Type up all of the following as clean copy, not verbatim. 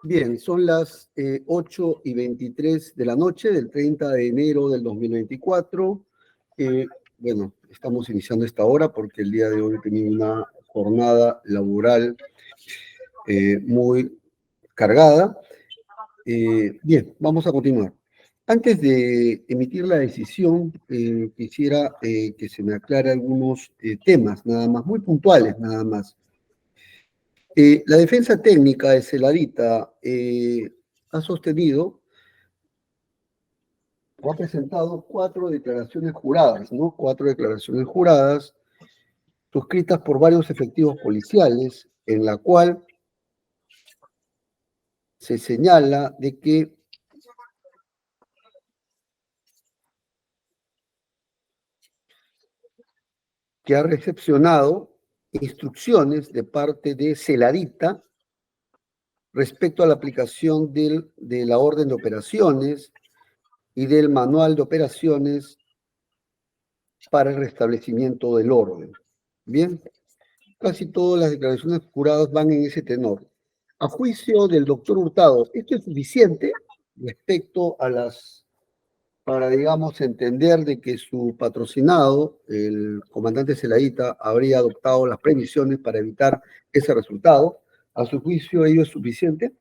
Bien, son las 8:23 de la noche del 30 de enero del 2024. Bueno, estamos iniciando esta hora porque el día de hoy he tenido una jornada laboral muy cargada. Bien, vamos a continuar. Antes de emitir la decisión, quisiera que se me aclare algunos temas, nada más, muy puntuales, nada más. La defensa técnica de Celadita ha sostenido o ha presentado 4 declaraciones juradas, ¿no? 4 declaraciones juradas suscritas por varios efectivos policiales, en la cual se señala de que ha recepcionado instrucciones de parte de Celadita respecto a la aplicación de la orden de operaciones y del manual de operaciones para el restablecimiento del orden. Bien, casi todas las declaraciones juradas van en ese tenor. A juicio del doctor Hurtado, ¿esto es suficiente respecto a para, digamos, entender de que su patrocinado, el comandante Celadita, habría adoptado las previsiones para evitar ese resultado? ¿A su juicio ello es suficiente?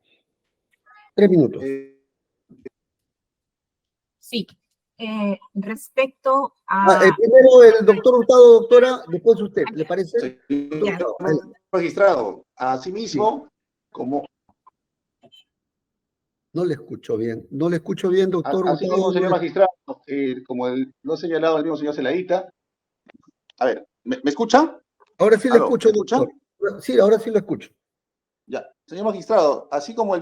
3 minutos. Sí. Respecto a... Primero el doctor Hurtado, doctora, después usted, ¿le parece? Magistrado, asimismo, como... No le escucho bien, no le escucho bien, doctor Así Hurtado. mismo, señor magistrado, como lo ha señalado el mismo señor Celadita. A ver, ¿me escucha? Ahora sí le escucho, ¿me escucha? doctor. Sí, ahora sí lo escucho. Ya, señor magistrado, así como el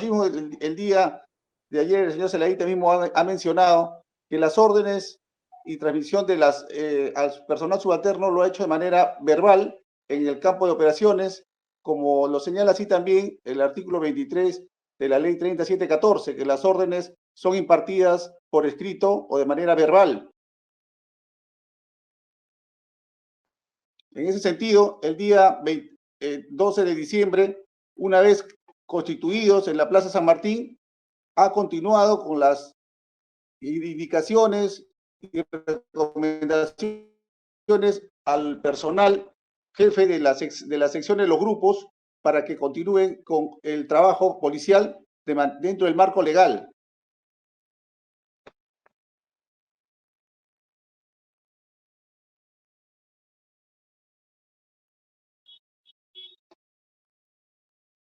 día de ayer el señor Celadita mismo ha mencionado que las órdenes y transmisión de al personal subalterno lo ha hecho de manera verbal en el campo de operaciones, como lo señala así también el artículo 23 de la ley 3714, que las órdenes son impartidas por escrito o de manera verbal. En ese sentido, el día 12 de diciembre, una vez constituidos en la Plaza San Martín, ha continuado con las indicaciones y recomendaciones al personal jefe de la sección de los grupos para que continúen con el trabajo policial dentro del marco legal.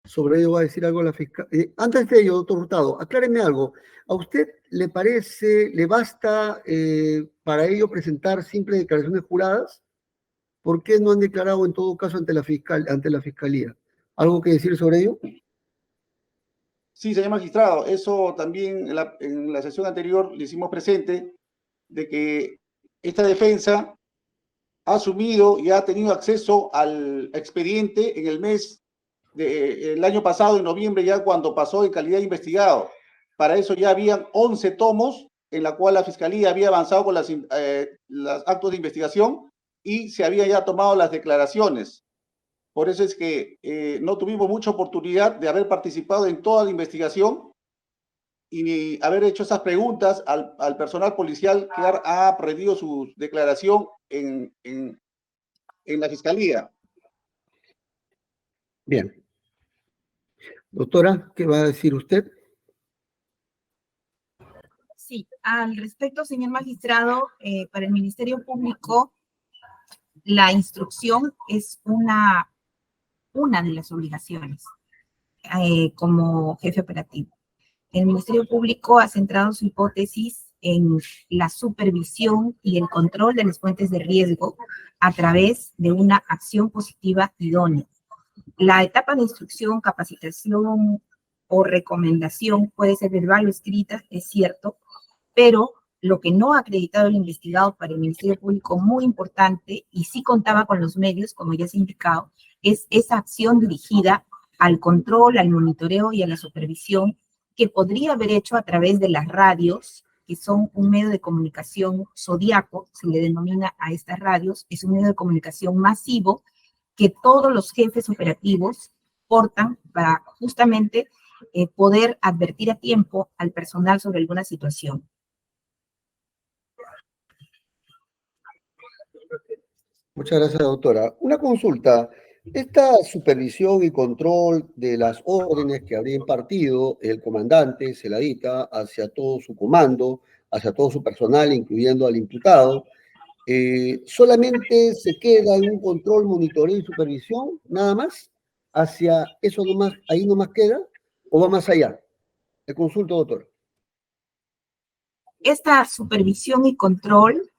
Sobre ello va a decir algo la fiscal. Antes de ello, doctor Hurtado, acláreme algo. ¿A usted le parece, le basta para ello presentar simples declaraciones juradas? ¿Por qué no han declarado en todo caso ante la fiscalía? ¿Algo que decir sobre ello? Sí, señor magistrado, eso también en la sesión anterior le hicimos presente de que esta defensa ha asumido y ha tenido acceso al expediente en el mes del año pasado, en noviembre, ya cuando pasó en calidad de investigado. Para eso ya habían 11 tomos en la cual la Fiscalía había avanzado con los actos de investigación y se habían ya tomado las declaraciones. Por eso es que no tuvimos mucha oportunidad de haber participado en toda la investigación y ni haber hecho esas preguntas al personal policial que ha pedido su declaración en la Fiscalía. Bien. Doctora, ¿qué va a decir usted? Sí, al respecto, señor magistrado, para el Ministerio Público, la instrucción es una de las obligaciones como jefe operativo. El Ministerio Público ha centrado su hipótesis en la supervisión y el control de las fuentes de riesgo a través de una acción positiva idónea. La etapa de instrucción, capacitación o recomendación puede ser verbal o escrita, es cierto, pero lo que no ha acreditado el investigado para el Ministerio Público, muy importante, y sí contaba con los medios, como ya se ha indicado, es esa acción dirigida al control, al monitoreo y a la supervisión que podría haber hecho a través de las radios, que son un medio de comunicación zodiaco, se le denomina a estas radios, es un medio de comunicación masivo que todos los jefes operativos portan para justamente poder advertir a tiempo al personal sobre alguna situación. Muchas gracias, doctora. Una consulta. Esta supervisión y control de las órdenes que habría impartido el comandante Zeladita hacia todo su comando, hacia todo su personal, incluyendo al imputado, ¿solamente se queda en un control, monitoreo y supervisión, nada más? ¿Hacia eso nomás, ahí nomás queda? ¿O va más allá? Le consulto, doctor. Esta supervisión y control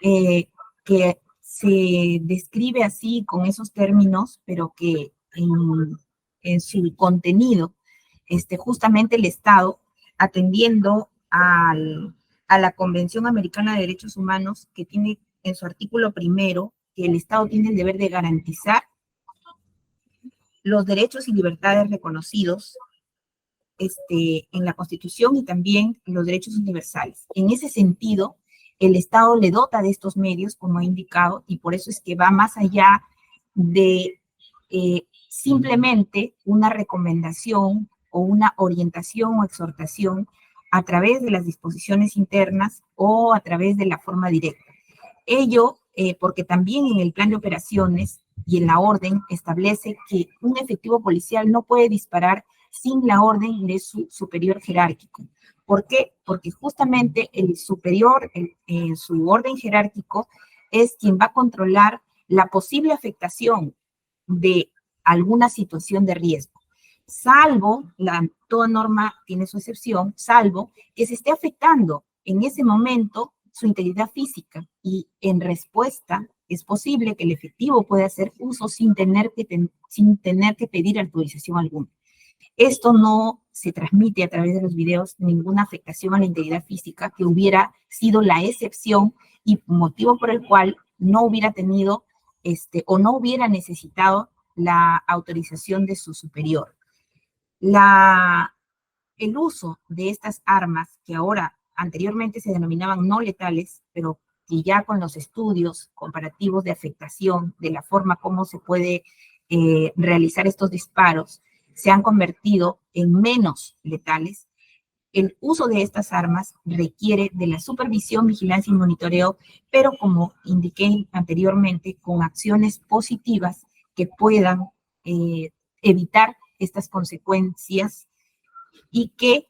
que se describe así con esos términos, pero que en su contenido, justamente el Estado, atendiendo a la Convención Americana de Derechos Humanos, que tiene en su artículo primero que el Estado tiene el deber de garantizar los derechos y libertades reconocidos en la Constitución y también los derechos universales. En ese sentido, el Estado le dota de estos medios, como he indicado, y por eso es que va más allá de simplemente una recomendación o una orientación o exhortación a través de las disposiciones internas o a través de la forma directa. Ello porque también en el plan de operaciones y en la orden establece que un efectivo policial no puede disparar sin la orden de su superior jerárquico. ¿Por qué? Porque justamente el superior, su orden jerárquico, es quien va a controlar la posible afectación de alguna situación de riesgo. Salvo, toda norma tiene su excepción, salvo que se esté afectando en ese momento su integridad física y en respuesta es posible que el efectivo pueda hacer uso sin tener que pedir autorización alguna. Esto no se transmite a través de los videos ninguna afectación a la integridad física que hubiera sido la excepción y motivo por el cual no hubiera tenido o no hubiera necesitado la autorización de su superior. El uso de estas armas que ahora anteriormente se denominaban no letales, pero que ya con los estudios comparativos de afectación, de la forma como se puede realizar estos disparos, se han convertido en menos letales. El uso de estas armas requiere de la supervisión, vigilancia y monitoreo, pero como indiqué anteriormente, con acciones positivas que puedan evitar estas consecuencias y que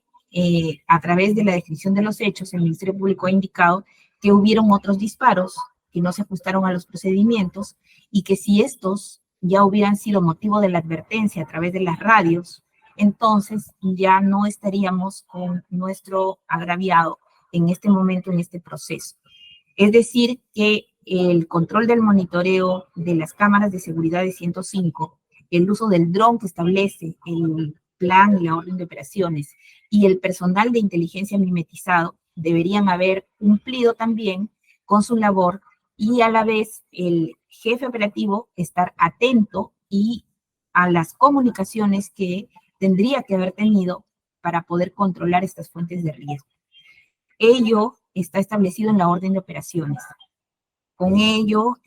a través de la descripción de los hechos, el Ministerio Público ha indicado que hubieron otros disparos que no se ajustaron a los procedimientos y que si estos ya hubieran sido motivo de la advertencia a través de las radios, entonces ya no estaríamos con nuestro agraviado en este momento, en este proceso. Es decir, que el control del monitoreo de las cámaras de seguridad de 105, el uso del dron que establece el plan y la orden de operaciones y el personal de inteligencia mimetizado deberían haber cumplido también con su labor y a la vez el jefe operativo estar atento y a las comunicaciones que tendría que haber tenido para poder controlar estas fuentes de riesgo. Ello está establecido en la orden de operaciones. Con ello,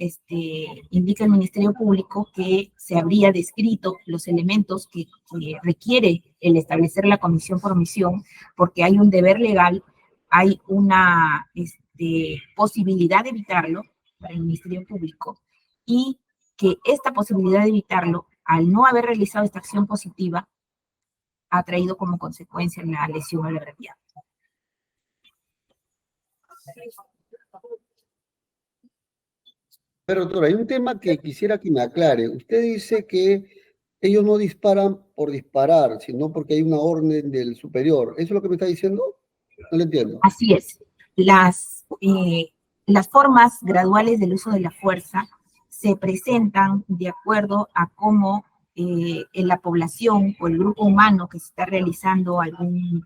indica el Ministerio Público que se habría descrito los elementos que requiere el establecer la comisión por omisión, porque hay un deber legal, hay una posibilidad de evitarlo para el Ministerio Público, y que esta posibilidad de evitarlo, al no haber realizado esta acción positiva, ha traído como consecuencia la lesión a la realidad. Pero, doctora, hay un tema que quisiera que me aclare. Usted dice que ellos no disparan por disparar, sino porque hay una orden del superior. ¿Eso es lo que me está diciendo? No lo entiendo. Así es. Las formas graduales del uso de la fuerza se presentan de acuerdo a cómo en la población o el grupo humano que se está realizando algún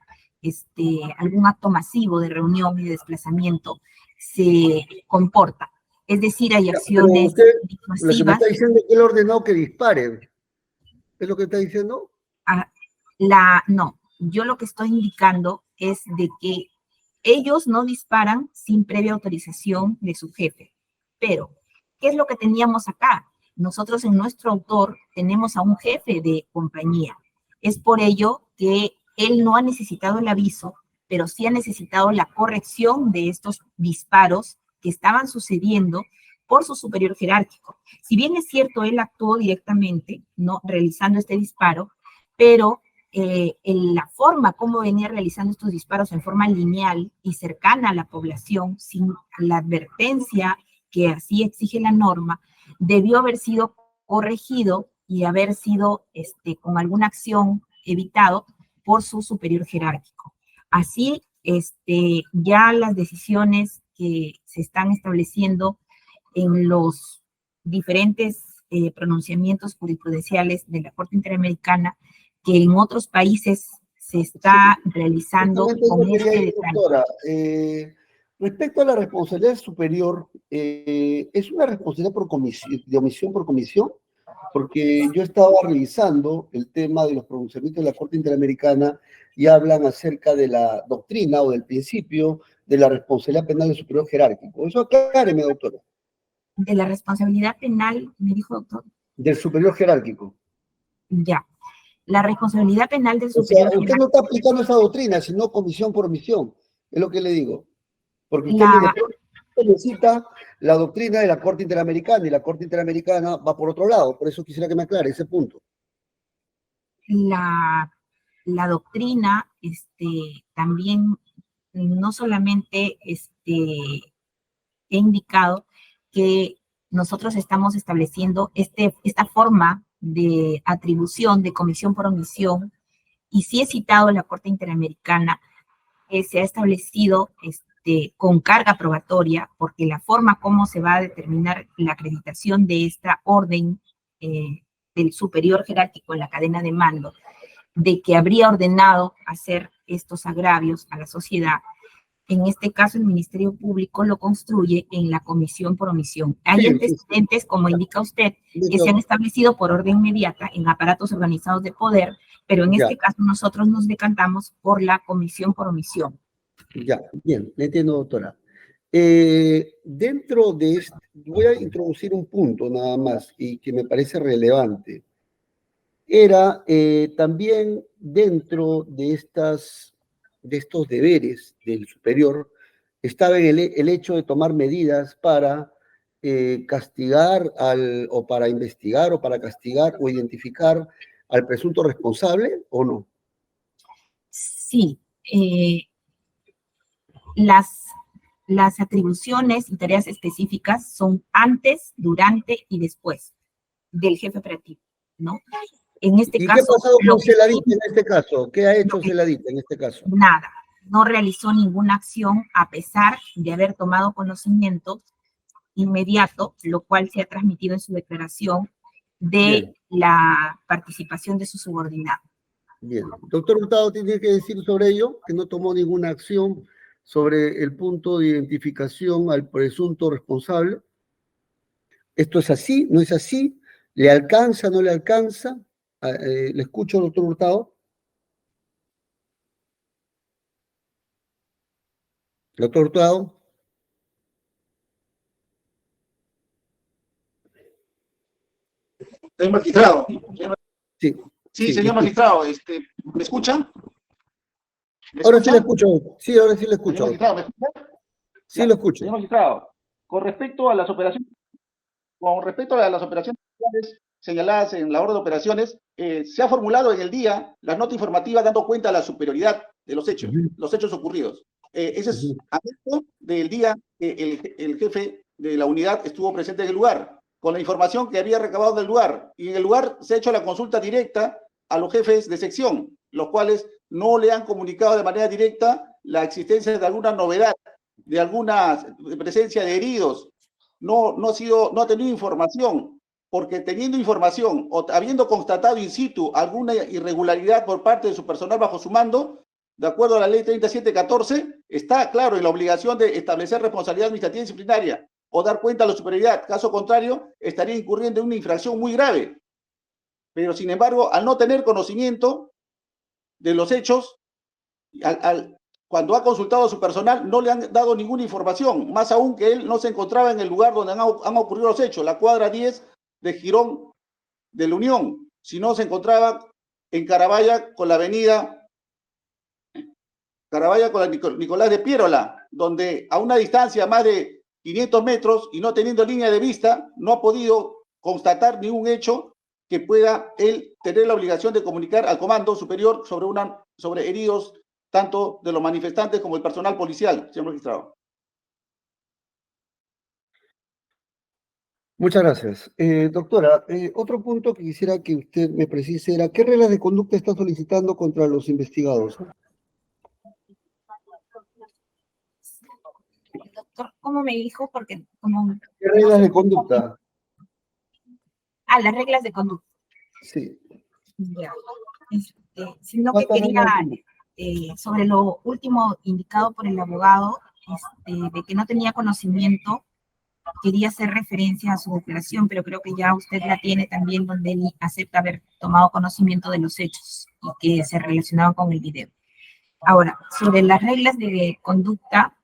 acto masivo de reunión y de desplazamiento se comporta. Es decir, hay acciones usted, disuasivas. lo que me está diciendo es que él ordenó que disparen. ¿Es lo que está diciendo? No, yo lo que estoy indicando es de que ellos no disparan sin previa autorización de su jefe. Pero, ¿qué es lo que teníamos acá? Nosotros en nuestro autor tenemos a un jefe de compañía. Es por ello que él no ha necesitado el aviso, pero sí ha necesitado la corrección de estos disparos que estaban sucediendo por su superior jerárquico. Si bien es cierto, él actuó directamente, ¿no?, realizando este disparo, pero en la forma como venía realizando estos disparos en forma lineal y cercana a la población, sin la advertencia que así exige la norma, debió haber sido corregido y haber sido con alguna acción evitado por su superior jerárquico. Así, ya las decisiones que se están estableciendo en los diferentes pronunciamientos jurisprudenciales de la Corte Interamericana, que en otros países se está realizando con este detalle. Doctora, respecto a la responsabilidad superior, ¿es una responsabilidad por comisión, de omisión por comisión? Porque yo estaba revisando el tema de los pronunciamientos de la Corte Interamericana y hablan acerca de la doctrina o del principio de la responsabilidad penal del superior jerárquico. Eso acláreme, doctora. De la responsabilidad penal, me dijo, doctor. Del superior jerárquico. Ya. La responsabilidad penal del O sea, superior usted jerárquico. no está aplicando esa doctrina, sino comisión por omisión. Es lo que le digo. Porque usted necesita la doctrina de la Corte Interamericana y la Corte Interamericana va por otro lado. Por eso quisiera que me aclare ese punto. La doctrina también no solamente he indicado que nosotros estamos estableciendo esta forma de atribución de comisión por omisión, y sí he citado la Corte Interamericana, que se ha establecido con carga probatoria, porque la forma como se va a determinar la acreditación de esta orden del superior jerárquico en la cadena de mando, de que habría ordenado hacer estos agravios a la sociedad. En este caso, el Ministerio Público lo construye en la comisión por omisión. Hay antecedentes, como indica usted, que se han establecido por orden inmediata en aparatos organizados de poder, pero en este caso nosotros nos decantamos por la comisión por omisión. Ya, bien, le entiendo, doctora. Dentro de este, voy a introducir un punto nada más y que me parece relevante. Era también dentro de estos deberes del superior, estaba el hecho de tomar medidas para castigar o para investigar o para castigar o identificar al presunto responsable, ¿o no? Sí. Las atribuciones y tareas específicas son antes, durante y después del jefe operativo, ¿no? En este ¿Y caso, qué ha pasado con Celadita en este caso? ¿Qué ha hecho Celadita en este caso? Nada, no realizó ninguna acción a pesar de haber tomado conocimiento inmediato, lo cual se ha transmitido en su declaración de la participación de su subordinado. Bien. Doctor Hurtado, ¿tiene que decir sobre ello? Que no tomó ninguna acción sobre el punto de identificación al presunto responsable. ¿Esto es así? ¿No es así? ¿Le alcanza? ¿No le alcanza? ¿Le escucho, doctor Hurtado? Doctor Hurtado. Señor magistrado. Sí, señor magistrado, ¿me escucha? Ahora sí le escucho. Sí, ahora sí le escucho. Señor magistrado, ¿me escucha? Sí, lo escucho. Señor magistrado, con respecto a las operaciones señaladas en la orden de operaciones, se ha formulado en el día la nota informativa dando cuenta de la superioridad de los hechos ocurridos. Ese es anexo del día que el jefe de la unidad estuvo presente en el lugar, con la información que había recabado del lugar. Y en el lugar se ha hecho la consulta directa a los jefes de sección, los cuales no le han comunicado de manera directa la existencia de alguna novedad, de alguna presencia de heridos. No ha tenido información, porque teniendo información o habiendo constatado in situ alguna irregularidad por parte de su personal bajo su mando, de acuerdo a la ley 3714, está claro en la obligación de establecer responsabilidad administrativa y disciplinaria o dar cuenta a la superioridad. Caso contrario, estaría incurriendo en una infracción muy grave. Pero, sin embargo, al no tener conocimiento de los hechos, cuando ha consultado a su personal, no le han dado ninguna información, más aún que él no se encontraba en el lugar donde han ocurrido los hechos, la cuadra 10 de Girón de la Unión, sino se encontraba en Carabaya con la avenida Carabaya con la Nicolás de Piérola, donde a una distancia más de 500 metros y no teniendo línea de vista, no ha podido constatar ningún hecho que pueda él tener la obligación de comunicar al comando superior sobre heridos tanto de los manifestantes como el personal policial, señor magistrado. Muchas gracias. Doctora, otro punto que quisiera que usted me precise era, ¿qué reglas de conducta está solicitando contra los investigados? Doctor, ¿cómo me dijo? Porque como... ¿Qué reglas de conducta? Ah, las reglas de conducta. Sí. Ya. Sino que quería, sobre lo último indicado por el abogado, de que no tenía conocimiento, quería hacer referencia a su declaración, pero creo que ya usted la tiene también, donde él acepta haber tomado conocimiento de los hechos y que se relacionaban con el video. Ahora, sobre las reglas de conducta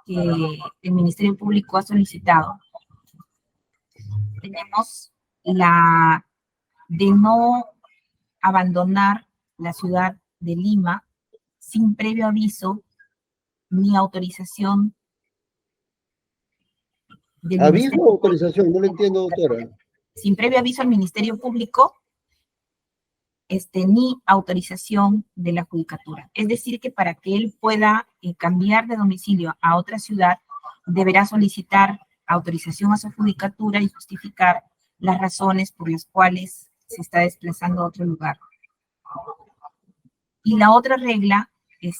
que el Ministerio Público ha solicitado, tenemos la de no abandonar la ciudad de Lima sin previo aviso ni autorización del ¿Aviso o autorización? No lo entiendo, doctora. Sin previo aviso al Ministerio Público, ni autorización de la judicatura. Es decir, que para que él pueda cambiar de domicilio a otra ciudad, deberá solicitar autorización a su judicatura y justificar las razones por las cuales se está desplazando a otro lugar. Y la otra regla es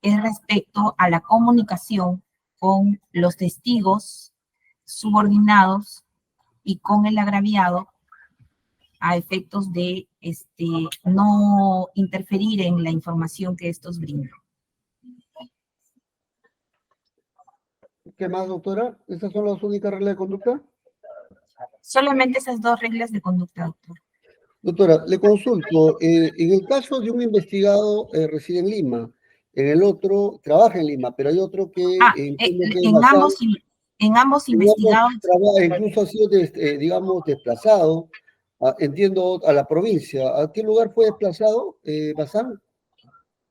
respecto a la comunicación con los testigos subordinados y con el agraviado a efectos de no interferir en la información que estos brindan. ¿Qué más, doctora? ¿Esas son las únicas reglas de conducta? Solamente esas dos reglas de conducta, doctor. Doctora, le consulto, en el caso de un investigado reside en Lima, en el otro trabaja en Lima, pero hay otro que en ambos investigados incluso ha sido, digamos, desplazado, entiendo, a la provincia. ¿A qué lugar fue desplazado, Bazán?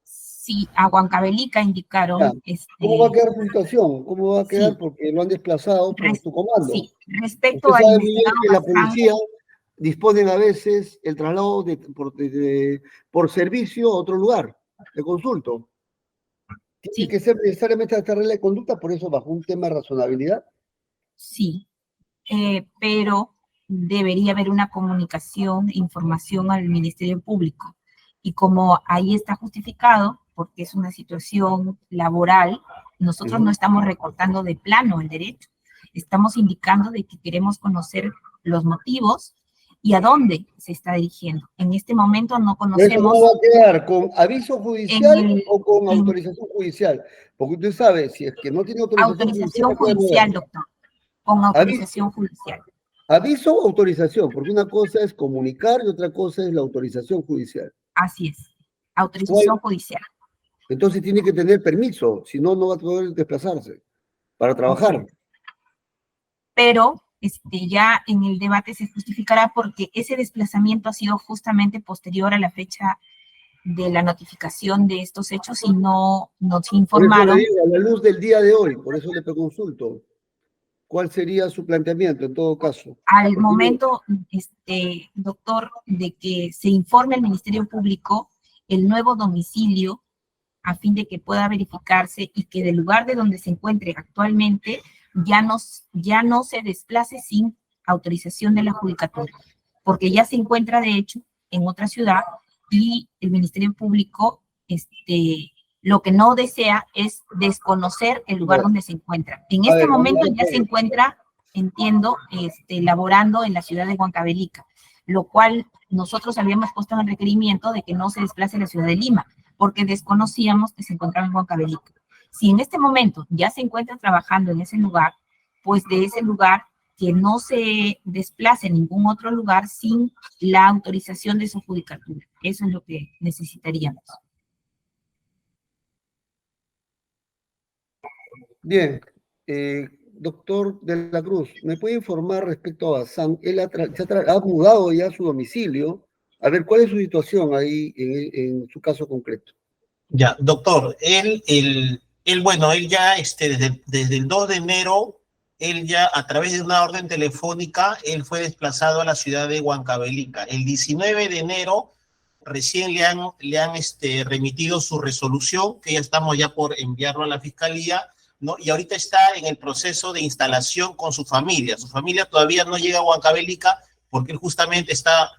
Sí, a Huancavelica indicaron. ¿Cómo va a quedar su situación? ¿Cómo va a quedar? Sí. Porque lo han desplazado por su comando. Sí, respecto a la policía disponen a veces el traslado por servicio a otro lugar. Le consulto. ¿Tiene que ser necesariamente esta regla de conducta, por eso bajo un tema de razonabilidad? Sí, pero debería haber una comunicación, información al Ministerio Público. Y como ahí está justificado, porque es una situación laboral, nosotros no estamos recortando de plano el derecho. Estamos indicando de que queremos conocer los motivos y a dónde se está dirigiendo. En este momento no conocemos... ¿Cómo va a quedar? ¿Con aviso judicial o con autorización judicial? Porque usted sabe, si es que no tiene autorización judicial, doctor. Con autorización judicial. ¿Aviso o autorización? Porque una cosa es comunicar y otra cosa es la autorización judicial. Así es. Autorización judicial. Entonces tiene que tener permiso, si no, no va a poder desplazarse para trabajar. Okay. Pero ya en el debate se justificará porque ese desplazamiento ha sido justamente posterior a la fecha de la notificación de estos hechos y no nos informaron. Por eso le digo, a la luz del día de hoy, por eso le preconsulto. ¿Cuál sería su planteamiento en todo caso? Al momento, doctor, de que se informe al Ministerio Público el nuevo domicilio a fin de que pueda verificarse y que del lugar de donde se encuentre actualmente ya no se desplace sin autorización de la judicatura, porque ya se encuentra de hecho en otra ciudad y el Ministerio Público lo que no desea es desconocer el lugar donde se encuentra. En este momento ya se encuentra, entiendo, laborando en la ciudad de Huancavelica, lo cual nosotros habíamos puesto en el requerimiento de que no se desplace a la ciudad de Lima, porque desconocíamos que se encontraba en Huancavelica. Si en este momento ya se encuentra trabajando en ese lugar, pues de ese lugar que no se desplace en ningún otro lugar sin la autorización de su judicatura. Eso es lo que necesitaríamos. Bien, doctor de la Cruz, ¿me puede informar respecto a Bazán? Él ha mudado ya su domicilio. A ver, ¿cuál es su situación ahí en su caso concreto? Ya, doctor, bueno, él ya desde el 2 de enero, él ya a través de una orden telefónica, él fue desplazado a la ciudad de Huancavelica. El 19 de enero recién le han remitido su resolución, que ya estamos ya por enviarlo a la fiscalía, ¿no? Y ahorita está en el proceso de instalación con su familia. Su familia todavía no llega a Huancavelica porque él justamente está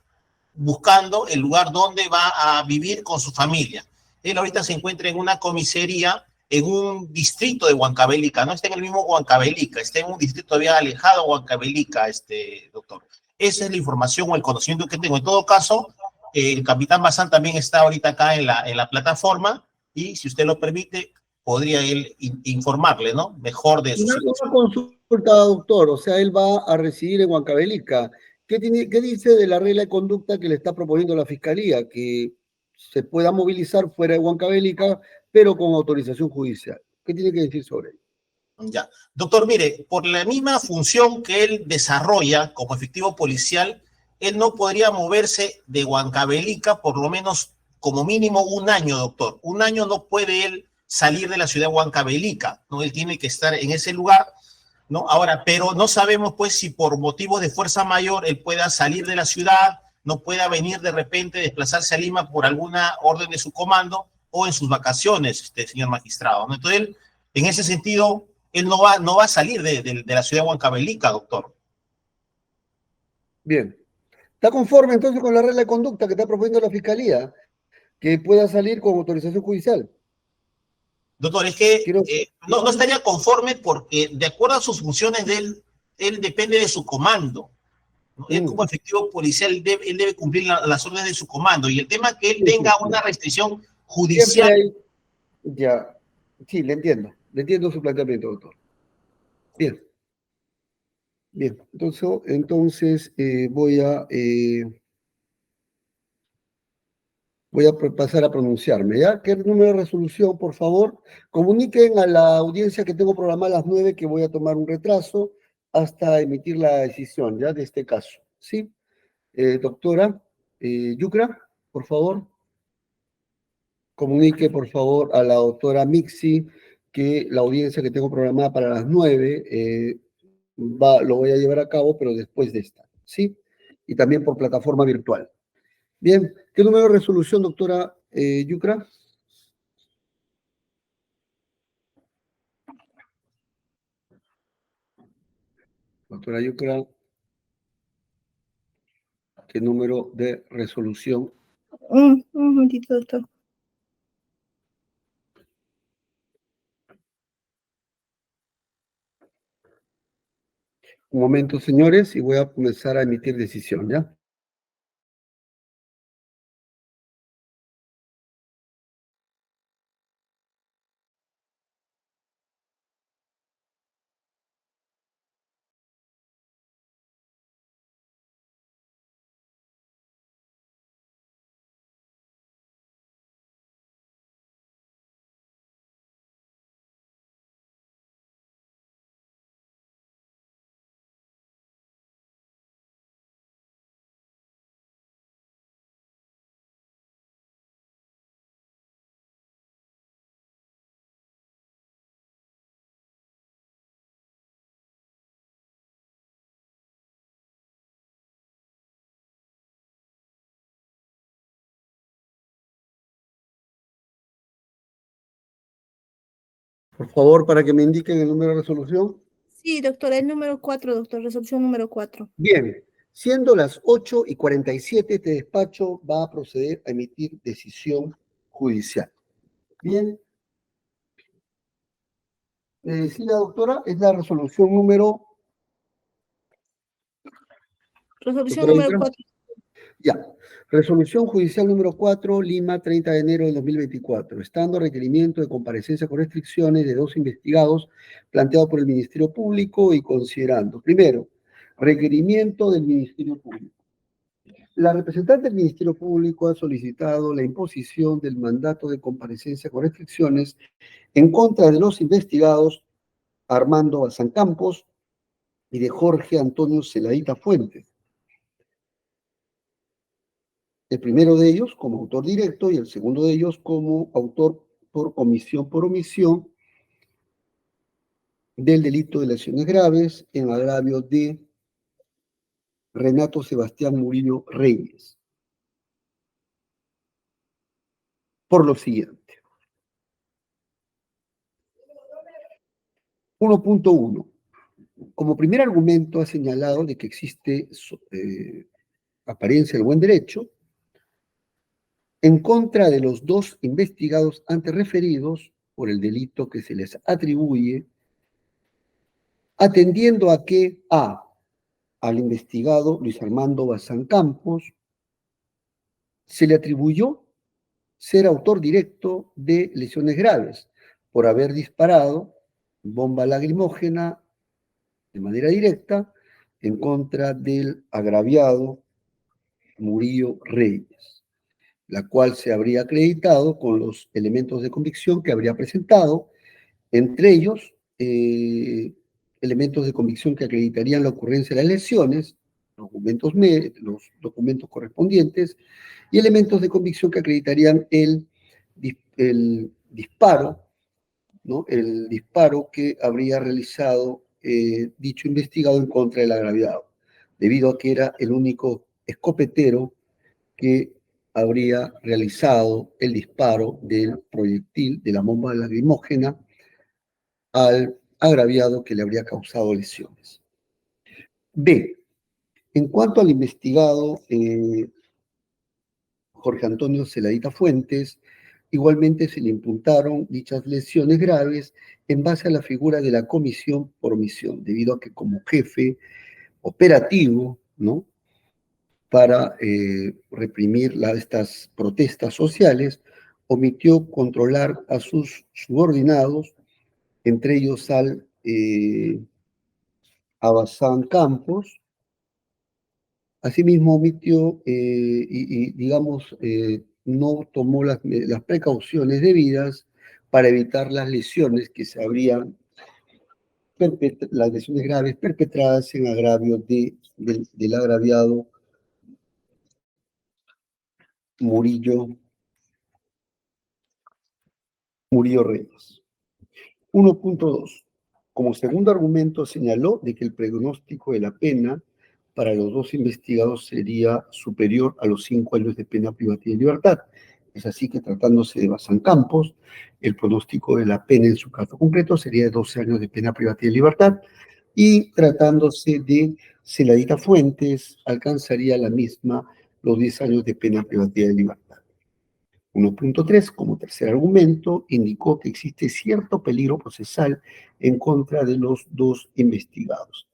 buscando el lugar donde va a vivir con su familia. Él ahorita se encuentra en una comisaría en un distrito de Huancavelica, no está en el mismo Huancavelica, está en un distrito todavía alejado de Huancavelica, doctor. Esa es la información o el conocimiento que tengo. En todo caso, el capitán Bazán también está ahorita acá en la plataforma y si usted lo permite, podría él informarle, ¿no? Mejor de su situación. Una consulta, doctor, o sea, él va a residir en Huancavelica. ¿Qué dice de la regla de conducta que le está proponiendo la Fiscalía? Que se pueda movilizar fuera de Huancavelica, pero con autorización judicial. ¿Qué tiene que decir sobre ello? Ya. Doctor, mire, por la misma función que él desarrolla como efectivo policial, él no podría moverse de Huancavelica por lo menos como mínimo un año, doctor. Un año no puede él salir de la ciudad de Huancavelica, ¿no? Él tiene que estar en ese lugar, ¿no? Ahora, pero no sabemos pues si por motivos de fuerza mayor él pueda salir de la ciudad, no pueda venir de repente, desplazarse a Lima por alguna orden de su comando o en sus vacaciones, señor magistrado, ¿no? Entonces, él, en ese sentido, él no va a salir de la ciudad de Huancavelica, doctor. Bien. ¿Está conforme entonces con la regla de conducta que está proponiendo la Fiscalía? Que pueda salir con autorización judicial. Doctor, es que Quiero... no estaría conforme porque de acuerdo a sus funciones de él depende de su comando. ¿No? Él como efectivo policial, él debe cumplir las órdenes de su comando. Y el tema que él tenga una restricción judicial... Ya, sí, le entiendo su planteamiento, doctor. Bien. Bien, entonces voy a pasar a pronunciarme, ¿ya? ¿Qué número de resolución, por favor? Comuniquen a la audiencia que tengo programada a las 9 que voy a tomar un retraso hasta emitir la decisión, ¿ya? De este caso, ¿sí? Doctora Yucra, por favor. Comunique, por favor, a la doctora Mixi que la audiencia que tengo programada para las 9 lo voy a llevar a cabo, pero después de esta, ¿sí? Y también por plataforma virtual. Bien, ¿qué número de resolución, doctora Yucra? Doctora Yucra, ¿qué número de resolución? Un momentito, doctor. Un momento, señores, y voy a comenzar a emitir decisión, ¿ya? Por favor, para que me indiquen el número de resolución. Sí, doctor, el número 4, doctor, resolución número 4. Bien, siendo las 8:47, este despacho va a proceder a emitir decisión judicial. Bien. Sí, la doctora, es la resolución número... Resolución número 4. Ya. Resolución judicial número 4, Lima, 30 de enero de 2024. Estando requerimiento de comparecencia con restricciones de 2 investigados planteado por el Ministerio Público y considerando, primero, requerimiento del Ministerio Público. La representante del Ministerio Público ha solicitado la imposición del mandato de comparecencia con restricciones en contra de los investigados Armando Bazán Campos y de Jorge Antonio Zeladita Fuentes, El primero de ellos como autor directo y el segundo de ellos como autor por omisión por omisión del delito de lesiones graves en agravio de Renato Sebastián Murillo Reyes. Por lo siguiente. 1.1. Como primer argumento ha señalado de que existe apariencia del buen derecho en contra de los dos investigados antes referidos por el delito que se les atribuye, atendiendo a que al investigado Luis Armando Bazán Campos se le atribuyó ser autor directo de lesiones graves por haber disparado bomba lacrimógena de manera directa en contra del agraviado Murillo Reyes, la cual se habría acreditado con los elementos de convicción que habría presentado, entre ellos elementos de convicción que acreditarían la ocurrencia de las lesiones, los documentos correspondientes, y elementos de convicción que acreditarían el disparo, ¿no? El disparo que habría realizado dicho investigado en contra del agraviado, debido a que era el único escopetero que habría realizado el disparo del proyectil de la bomba lacrimógena al agraviado que le habría causado lesiones. B. En cuanto al investigado Jorge Antonio Zeladita Fuentes, igualmente se le imputaron dichas lesiones graves en base a la figura de la comisión por omisión, debido a que como jefe operativo, ¿no?, para reprimir estas protestas sociales, omitió controlar a sus subordinados, entre ellos a Bazán Campos. Asimismo, omitió digamos, no tomó las precauciones debidas para evitar las lesiones que se habrían, las lesiones graves perpetradas en agravio del agraviado Murillo Reyes. 1.2. Como segundo argumento señaló de que el pronóstico de la pena para los dos investigados sería superior a los 5 años de pena privativa de libertad. Es así que tratándose de Bazán Campos, el pronóstico de la pena en su caso concreto sería de 12 años de pena privativa de libertad, y tratándose de Zeladita Fuentes, alcanzaría la misma los 10 años de pena privativa de libertad. 1.3, como tercer argumento, indicó que existe cierto peligro procesal en contra de los dos investigados.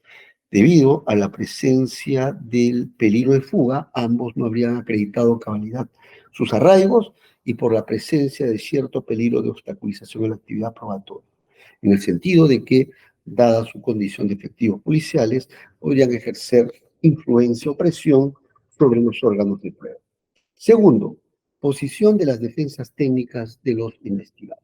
Debido a la presencia del peligro de fuga, ambos no habrían acreditado cabalidad sus arraigos y por la presencia de cierto peligro de obstaculización de la actividad probatoria, en el sentido de que, dada su condición de efectivos policiales, podrían ejercer influencia o presión sobre los órganos de prueba. Segundo, posición de las defensas técnicas de los investigados.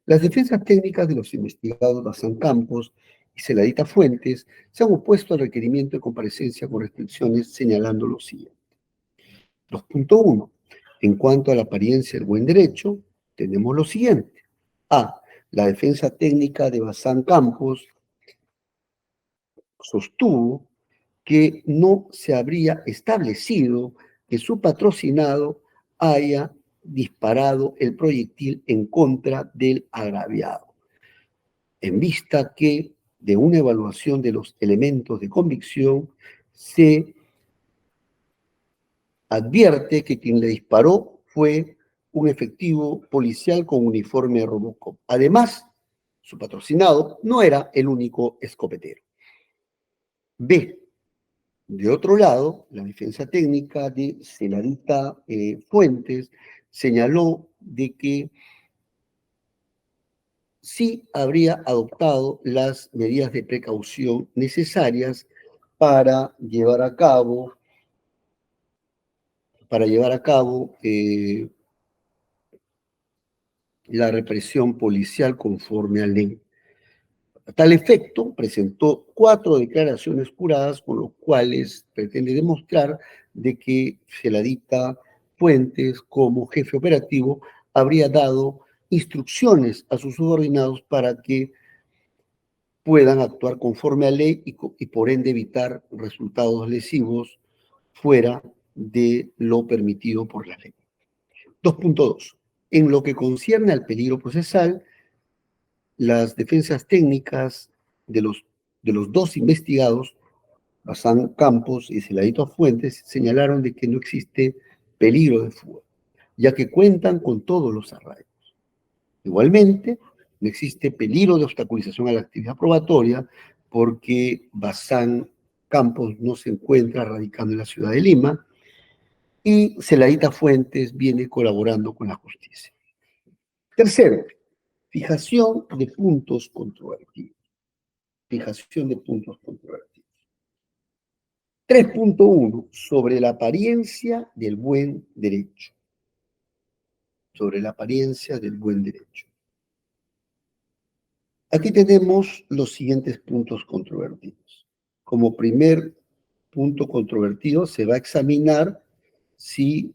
Las defensas técnicas de los investigados Bazán Campos y Zeladita Fuentes se han opuesto al requerimiento de comparecencia con restricciones, señalando lo siguiente. 2.1. En cuanto a la apariencia del buen derecho, tenemos lo siguiente. A. La defensa técnica de Bazán Campos sostuvo que no se habría establecido que su patrocinado haya disparado el proyectil en contra del agraviado, en vista que de una evaluación de los elementos de convicción se advierte que quien le disparó fue un efectivo policial con uniforme de Robocop. Además, su patrocinado no era el único escopetero. B. De otro lado, la defensa técnica de Zeladita Fuentes señaló de que sí habría adoptado las medidas de precaución necesarias para llevar a cabo la represión policial conforme a ley. A tal efecto, presentó 4 declaraciones juradas, con lo cuales pretende demostrar de que Celadita Fuentes, como jefe operativo, habría dado instrucciones a sus subordinados para que puedan actuar conforme a ley y por ende evitar resultados lesivos fuera de lo permitido por la ley. 2.2. En lo que concierne al peligro procesal, las defensas técnicas de los 2 investigados, Bazán Campos y Celadito Fuentes, señalaron de que no existe peligro de fuga, ya que cuentan con todos los arraigos. Igualmente, no existe peligro de obstaculización a la actividad probatoria porque Bazán Campos no se encuentra radicando en la ciudad de Lima y Celadita Fuentes viene colaborando con la justicia. Tercero, fijación de puntos controvertidos. Fijación de puntos controvertidos. 3.1, sobre la apariencia del buen derecho. Sobre la apariencia del buen derecho. Aquí tenemos los siguientes puntos controvertidos. Como primer punto controvertido, se va a examinar si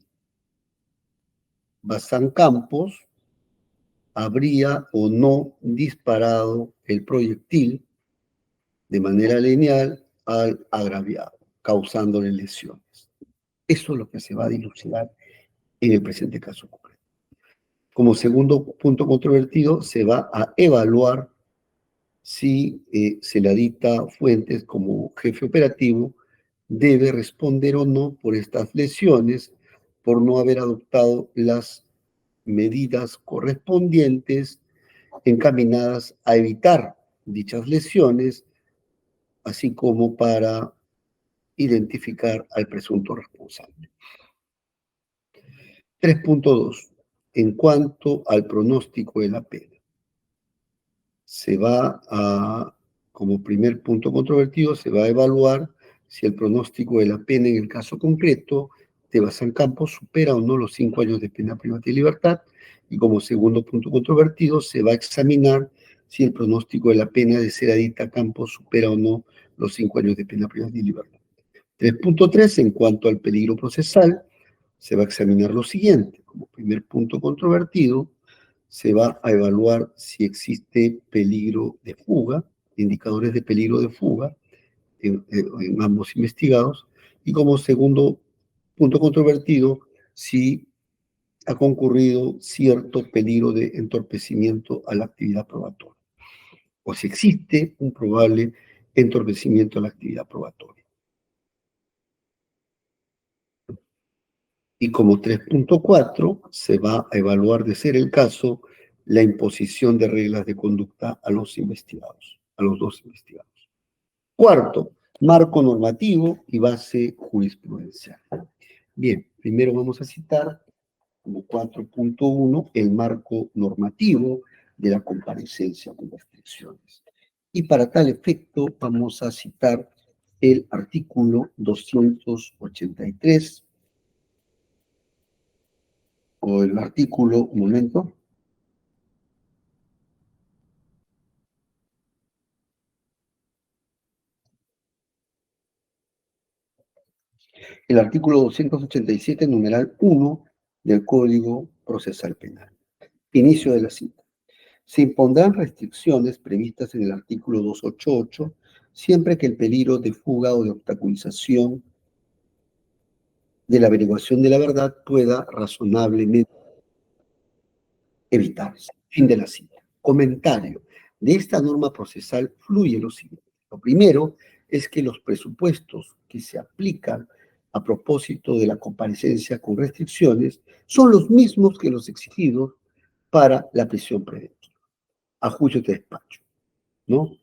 Bazán Campos habría o no disparado el proyectil de manera lineal al agraviado, causándole lesiones. Eso es lo que se va a dilucidar en el presente caso concreto. Como segundo punto controvertido, se va a evaluar si Celadita Fuentes, como jefe operativo, debe responder o no por estas lesiones, por no haber adoptado las medidas correspondientes encaminadas a evitar dichas lesiones, así como para identificar al presunto responsable. 3.2. En cuanto al pronóstico de la pena, se va a, como primer punto controvertido, se va a evaluar si el pronóstico de la pena en el caso concreto de Bazán Campos supera o no los 5 años de pena privativa de libertad, y como segundo punto controvertido se va a examinar si el pronóstico de la pena de Celadita Campos supera o no los 5 años de pena privativa de libertad. 3.3, en cuanto al peligro procesal, se va a examinar lo siguiente. Como primer punto controvertido, se va a evaluar si existe peligro de fuga, indicadores de peligro de fuga en ambos investigados, y como segundo punto controvertido, si ha concurrido cierto peligro de entorpecimiento a la actividad probatoria, o si existe un probable entorpecimiento a la actividad probatoria. Y como 3.4, se va a evaluar, de ser el caso, la imposición de reglas de conducta a los investigados, a los 2 investigados. Cuarto, marco normativo y base jurisprudencial. Bien, primero vamos a citar como 4.1 el marco normativo de la comparecencia con restricciones. Y para tal efecto vamos a citar el artículo 283 o el artículo, un momento. El artículo 287, numeral 1 del Código Procesal Penal. Inicio de la cita. Se impondrán restricciones previstas en el artículo 288 siempre que el peligro de fuga o de obstaculización de la averiguación de la verdad pueda razonablemente evitarse. Fin de la cita. Comentario. De esta norma procesal fluye lo siguiente. Lo primero es que los presupuestos que se aplican a propósito de la comparecencia con restricciones son los mismos que los exigidos para la prisión preventiva, a juicio de despacho, ¿no?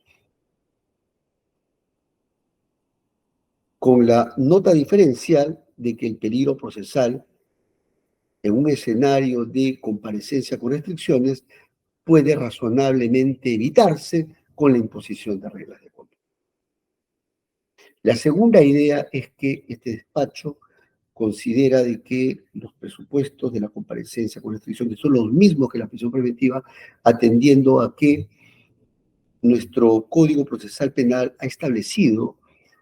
Con la nota diferencial de que el peligro procesal en un escenario de comparecencia con restricciones puede razonablemente evitarse con la imposición de reglas de conducta. La segunda idea es que este despacho considera de que los presupuestos de la comparecencia con restricciones son los mismos que la prisión preventiva, atendiendo a que nuestro Código Procesal Penal ha establecido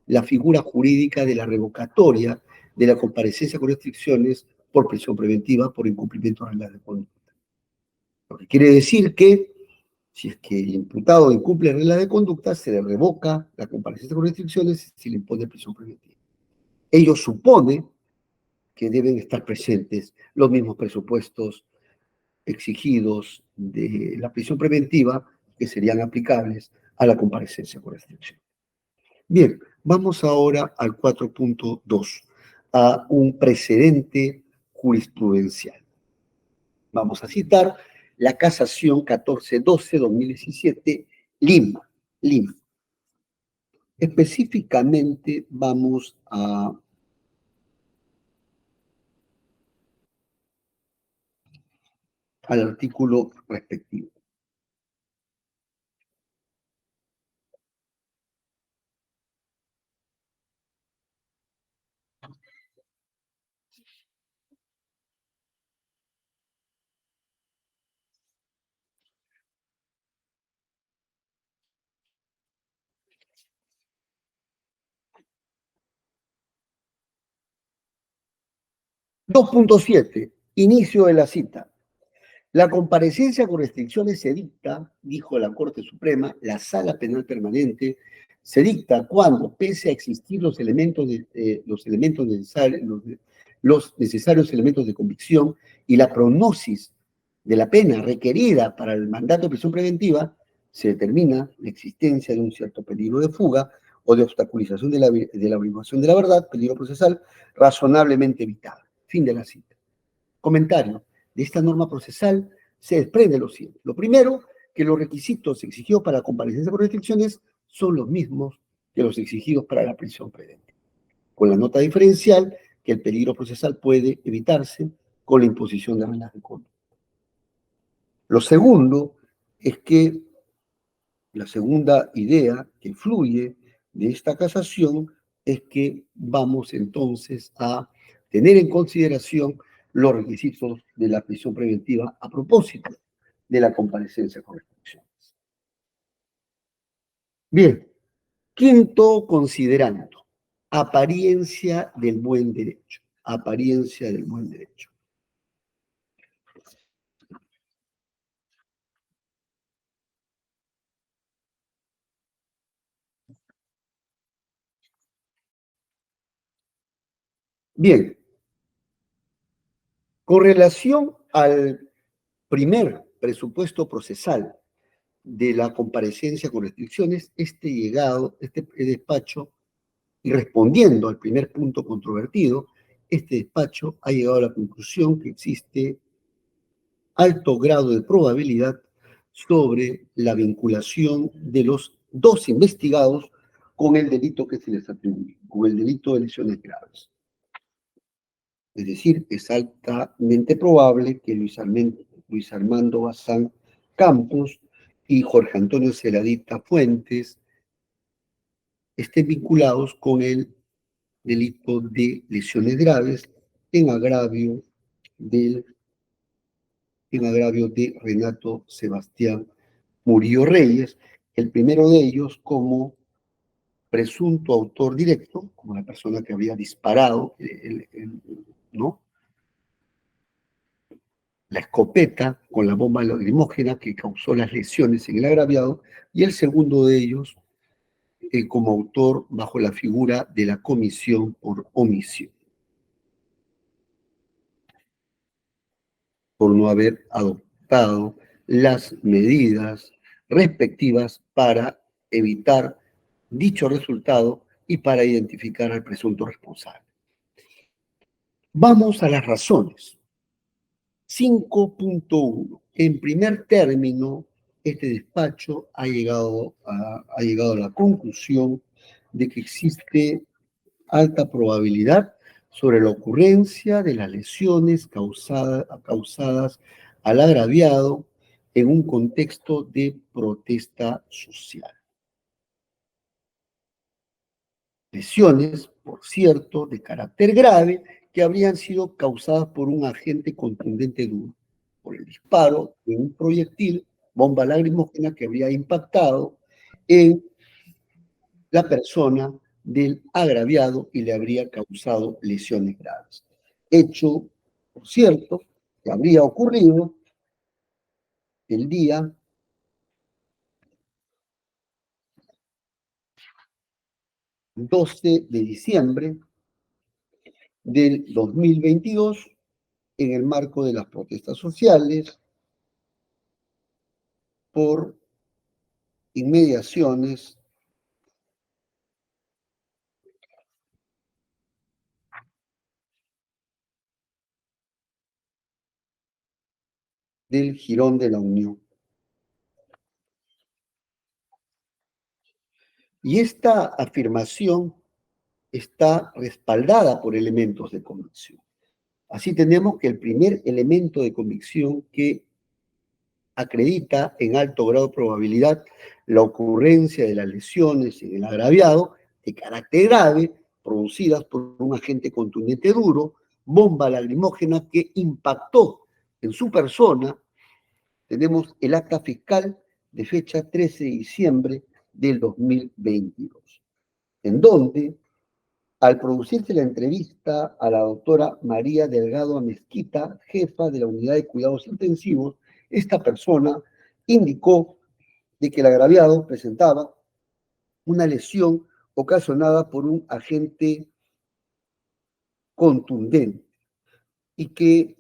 la figura jurídica de la revocatoria de la comparecencia con restricciones por prisión preventiva por incumplimiento de reglas de conducta. Lo que quiere decir que si es que el imputado incumple reglas de conducta, se le revoca la comparecencia con restricciones y se le impone prisión preventiva. Ello supone que deben estar presentes los mismos presupuestos exigidos de la prisión preventiva que serían aplicables a la comparecencia con restricción. Bien, vamos ahora al 4.2, a un precedente jurisprudencial. Vamos a citar la casación 1412-2017, Lima. Específicamente vamos al artículo respectivo. (2.7) Inicio de la cita. La comparecencia con restricciones se dicta, dijo la Corte Suprema, la Sala Penal Permanente, se dicta cuando, pese a existir los necesarios elementos de convicción y la prognosis de la pena requerida para el mandato de prisión preventiva, se determina la existencia de un cierto peligro de fuga o de obstaculización de la averiguación de la verdad, peligro procesal, razonablemente evitable. Fin de la cita. Comentario. De esta norma procesal se desprende lo siguiente. Lo primero, que los requisitos exigidos para la comparecencia con restricciones son los mismos que los exigidos para la prisión preventiva, con la nota diferencial que el peligro procesal puede evitarse con la imposición de reglas de conducta. Lo segundo es que la segunda idea que fluye de esta casación es que vamos entonces a tener en consideración los requisitos de la prisión preventiva a propósito de la comparecencia con restricciones. Bien, quinto considerando, apariencia del buen derecho. Apariencia del buen derecho. Bien, con relación al primer presupuesto procesal de la comparecencia con restricciones, este despacho, y respondiendo al primer punto controvertido, este despacho ha llegado a la conclusión que existe alto grado de probabilidad sobre la vinculación de los dos investigados con el delito que se les atribuye, con el delito de lesiones graves. Es decir, es altamente probable que Luis Armando Bazán Campos y Jorge Antonio Celadita Fuentes estén vinculados con el delito de lesiones graves en agravio de Renato Sebastián Murillo Reyes, el primero de ellos como presunto autor directo, como la persona que había disparado, ¿no?, la escopeta con la bomba lacrimógena que causó las lesiones en el agraviado, y el segundo de ellos como autor bajo la figura de la comisión por omisión, por no haber adoptado las medidas respectivas para evitar dicho resultado y para identificar al presunto responsable. Vamos a las razones. 5.1. En primer término, este despacho ha llegado a la conclusión de que existe alta probabilidad sobre la ocurrencia de las lesiones causadas al agraviado en un contexto de protesta social. Lesiones, por cierto, de carácter grave, que habrían sido causadas por un agente contundente duro, por el disparo de un proyectil, bomba lacrimógena, que habría impactado en la persona del agraviado y le habría causado lesiones graves. Hecho, por cierto, que habría ocurrido el día 12 de diciembre del 2022 en el marco de las protestas sociales por inmediaciones del Jirón de la Unión. Y esta afirmación está respaldada por elementos de convicción. Así tenemos que el primer elemento de convicción que acredita en alto grado de probabilidad la ocurrencia de las lesiones en el agraviado de carácter grave producidas por un agente contundente duro, bomba lacrimógena que impactó en su persona. Tenemos el acta fiscal de fecha 13 de diciembre del 2022, en donde, al producirse la entrevista a la doctora María Delgado Amezquita, jefa de la unidad de cuidados intensivos, esta persona indicó de que el agraviado presentaba una lesión ocasionada por un agente contundente y que,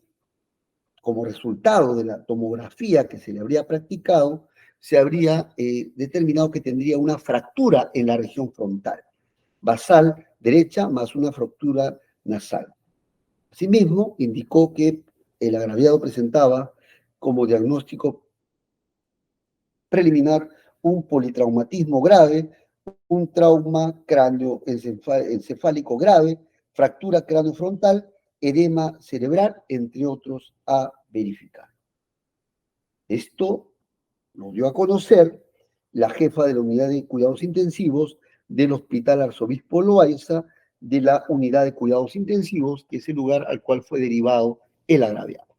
como resultado de la tomografía que se le habría practicado, se habría determinado que tendría una fractura en la región frontal, basal derecha más una fractura nasal. Asimismo, indicó que el agraviado presentaba como diagnóstico preliminar un politraumatismo grave, un trauma cráneoencefálico grave, fractura craneofrontal, edema cerebral, entre otros, a verificar. Esto lo dio a conocer la jefa de la unidad de cuidados intensivos del Hospital Arzobispo Loaiza, de la unidad de cuidados intensivos, que es el lugar al cual fue derivado el agraviado.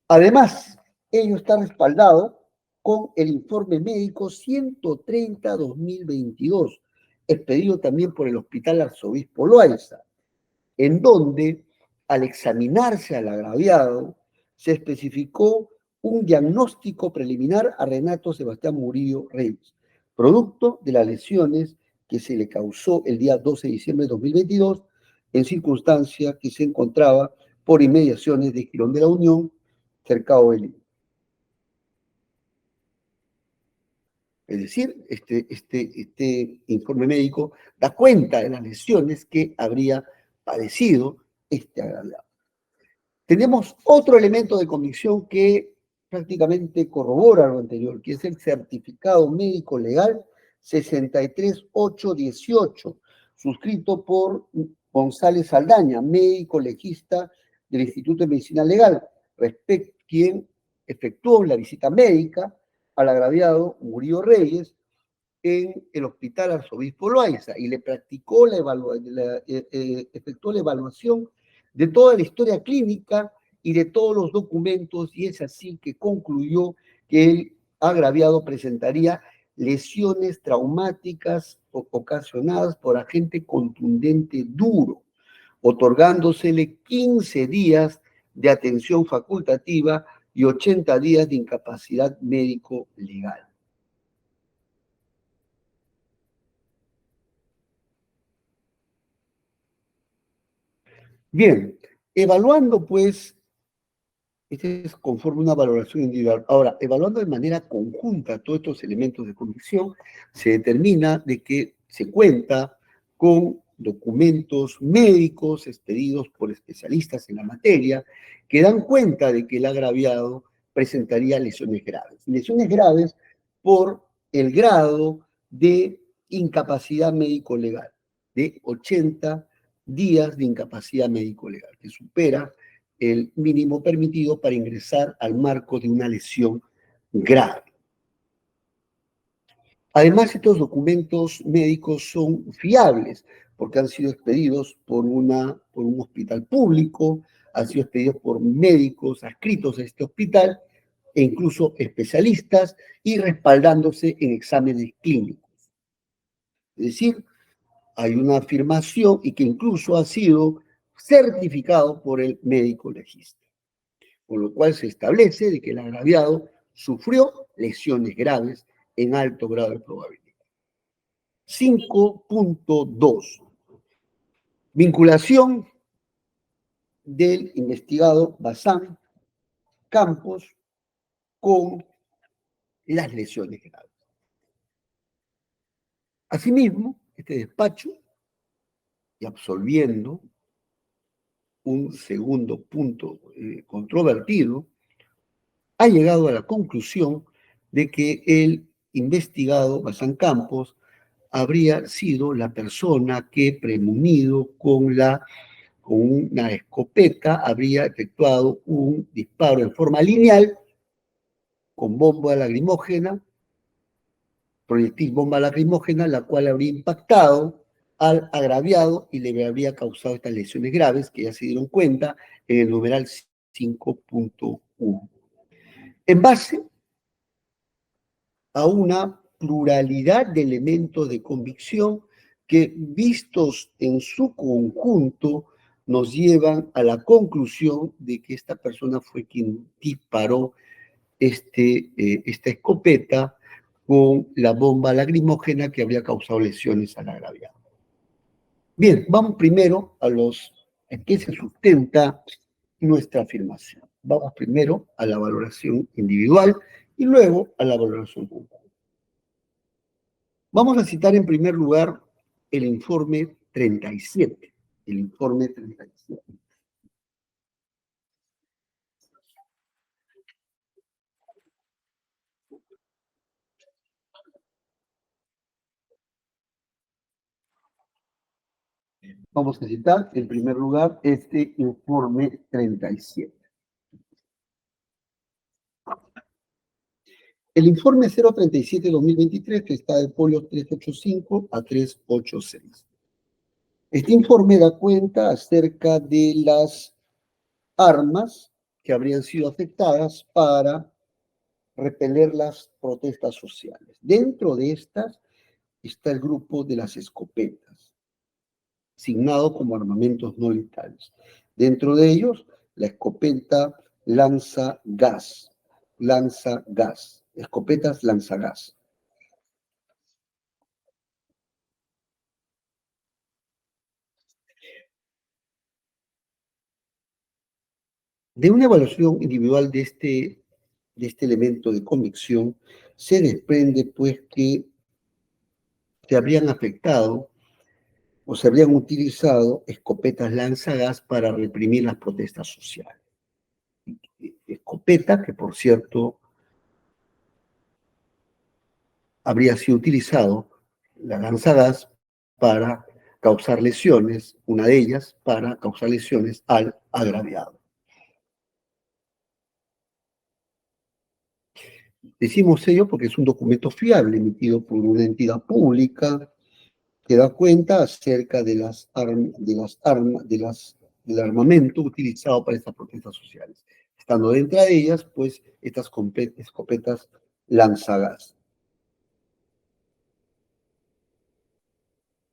Además, ello está respaldado con el informe médico 130-2022, expedido también por el Hospital Arzobispo Loaiza, en donde, al examinarse al agraviado, se especificó un diagnóstico preliminar a Renato Sebastián Murillo Reyes, producto de las lesiones que se le causó el día 12 de diciembre de 2022, en circunstancia que se encontraba por inmediaciones de Jirón de la Unión, cercado de Lima. Es decir, este informe médico da cuenta de las lesiones que habría padecido este agraviado. Tenemos otro elemento de convicción que prácticamente corrobora lo anterior, que es el certificado médico legal 63818, suscrito por González Saldaña, médico legista del Instituto de Medicina Legal, quien efectuó la visita médica al agraviado Murillo Reyes en el Hospital Arzobispo Loaiza y le practicó efectuó la evaluación de toda la historia clínica y de todos los documentos, y es así que concluyó que el agraviado presentaría lesiones traumáticas ocasionadas por agente contundente duro, otorgándosele 15 días de atención facultativa y 80 días de incapacidad médico-legal. Bien, evaluando pues, este es conforme una valoración individual. Ahora, evaluando de manera conjunta todos estos elementos de convicción, se determina de que se cuenta con documentos médicos expedidos por especialistas en la materia que dan cuenta de que el agraviado presentaría lesiones graves. Lesiones graves por el grado de incapacidad médico-legal, de 80 días de incapacidad médico-legal, que supera el mínimo permitido para ingresar al marco de una lesión grave. Además, estos documentos médicos son fiables porque han sido expedidos por un hospital público, han sido expedidos por médicos adscritos a este hospital e incluso especialistas y respaldándose en exámenes clínicos. Es decir, hay una afirmación y que incluso ha sido certificado por el médico legista, con lo cual se establece de que el agraviado sufrió lesiones graves en alto grado de probabilidad. 5.2. Vinculación del investigado Bazán Campos con las lesiones graves. Asimismo, este despacho, y absolviendo un segundo punto controvertido, ha llegado a la conclusión de que el investigado Bazán Campos habría sido la persona que, premunido con una escopeta, habría efectuado un disparo en forma lineal con bomba lacrimógena, proyectil bomba lacrimógena, la cual habría impactado al agraviado y le habría causado estas lesiones graves que ya se dieron cuenta en el numeral 5.1. En base a una pluralidad de elementos de convicción que, vistos en su conjunto, nos llevan a la conclusión de que esta persona fue quien disparó esta escopeta con la bomba lacrimógena que habría causado lesiones al agraviado. Bien, vamos primero en qué se sustenta nuestra afirmación. Vamos primero a la valoración individual y luego a la valoración conjunta. Vamos a citar en primer lugar el informe 37. El informe 37. Vamos a citar en primer lugar este informe 37. El informe 037-2023, que está de folios 385 a 386. Este informe da cuenta acerca de las armas que habrían sido afectadas para repeler las protestas sociales. Dentro de estas está el grupo de las escopetas, asignado como armamentos no letales. Dentro de ellos, la escopeta lanza-gas, escopetas lanzagas. De una evaluación individual de este elemento de convicción, se desprende pues que se habrían afectado o se habrían utilizado escopetas lanzagas para reprimir las protestas sociales. Escopeta que, por cierto, habría sido utilizado, la lanzagas, para causar lesiones, una de ellas para causar lesiones al agraviado. Decimos ello porque es un documento fiable emitido por una entidad pública que da cuenta acerca de del armamento utilizado para estas protestas sociales, estando dentro de ellas, pues, estas escopetas lanzagas,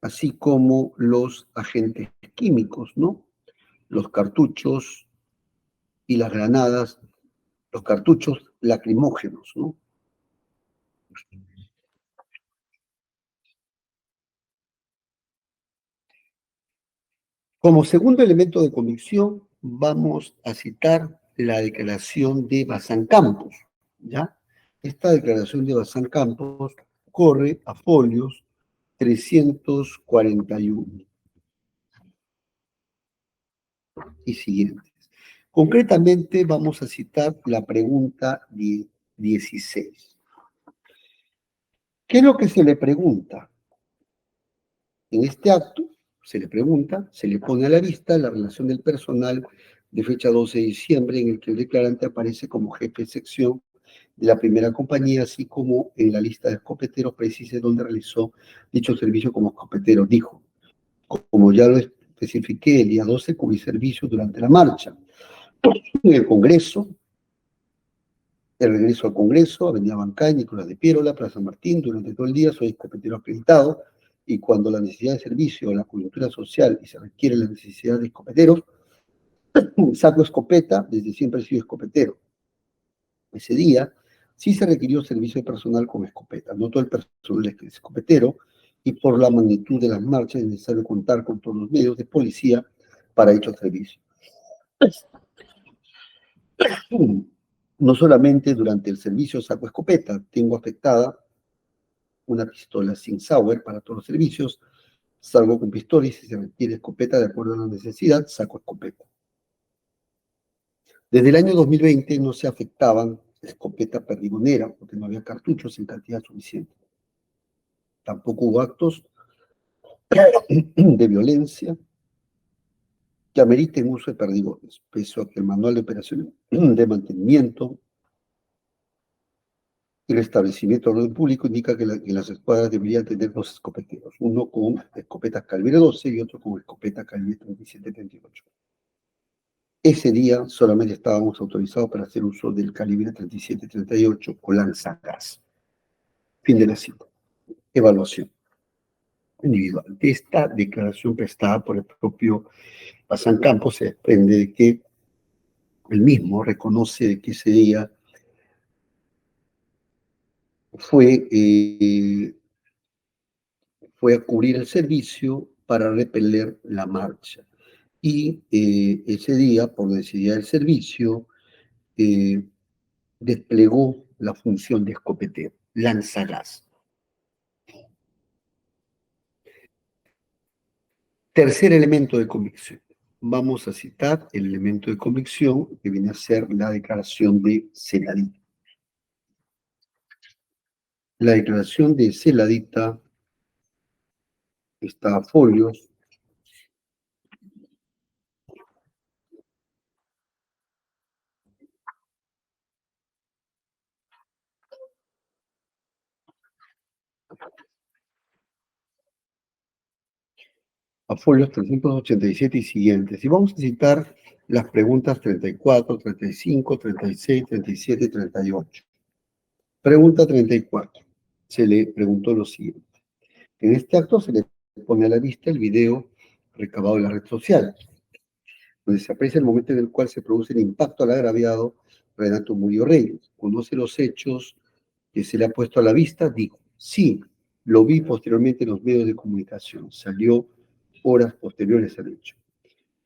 así como los agentes químicos, ¿no? Los cartuchos y las granadas, los cartuchos lacrimógenos, ¿no? Como segundo elemento de convicción, vamos a citar la declaración de Bazán Campos, ¿ya? Esta declaración de Bazán Campos corre a folios 341 y siguientes. Concretamente, vamos a citar la pregunta 16. ¿Qué es lo que se le pregunta? En este acto se le pregunta, se le pone a la vista la relación del personal de fecha 12 de diciembre en el que el declarante aparece como jefe de sección de la primera compañía, así como en la lista de escopeteros precise donde realizó dicho servicio como escopetero. Dijo, como ya lo especifiqué, el día 12 cubrí servicio durante la marcha. En el Congreso El regreso al Congreso, Avenida Bancay, Nicolás de Piérola, Plaza San Martín, durante todo el día soy escopetero acreditado y cuando la necesidad de servicio, la coyuntura social y se requiere la necesidad de escopeteros, saco escopeta, desde siempre he sido escopetero. Ese día sí se requirió servicio de personal con escopeta, no todo el personal es escopetero y por la magnitud de las marchas es necesario contar con todos los medios de policía para dicho servicio. No solamente durante el servicio saco escopeta, tengo afectada una pistola sin Sauer para todos los servicios, salgo con pistola y si se requiere escopeta de acuerdo a la necesidad, saco escopeta. Desde el año 2020 no se afectaban escopeta perdigonera porque no había cartuchos en cantidad suficiente. Tampoco hubo actos de violencia que ameriten uso de perdigones, pese a que el manual de operaciones de mantenimiento y restablecimiento del orden público indica que las escuadras deberían tener dos escopeteros, uno con escopeta calibre 12 y otro con escopeta calibre 37-38. Ese día solamente estábamos autorizados para hacer uso del calibre 37-38 con lanzagas. Fin de la cita. Evaluación individual. De esta declaración prestada por el propio Bazán Campos se desprende de que él mismo reconoce que ese día fue a cubrir el servicio para repeler la marcha. Y ese día, por necesidad del servicio, desplegó la función de escopetero, lanzagas. Tercer elemento de convicción. Vamos a citar el elemento de convicción que viene a ser la declaración de Celadita. La declaración de Celadita está a folios. A folios 387 y siguientes. Y vamos a citar las preguntas 34, 35, 36, 37 y 38. Pregunta 34. Se le preguntó lo siguiente. En este acto se le pone a la vista el video recabado en la red social, donde se aprecia el momento en el cual se produce el impacto al agraviado Renato Murillo Reyes. Conoce los hechos que se le ha puesto a la vista, dijo, sí, lo vi posteriormente en los medios de comunicación, salió horas posteriores al hecho.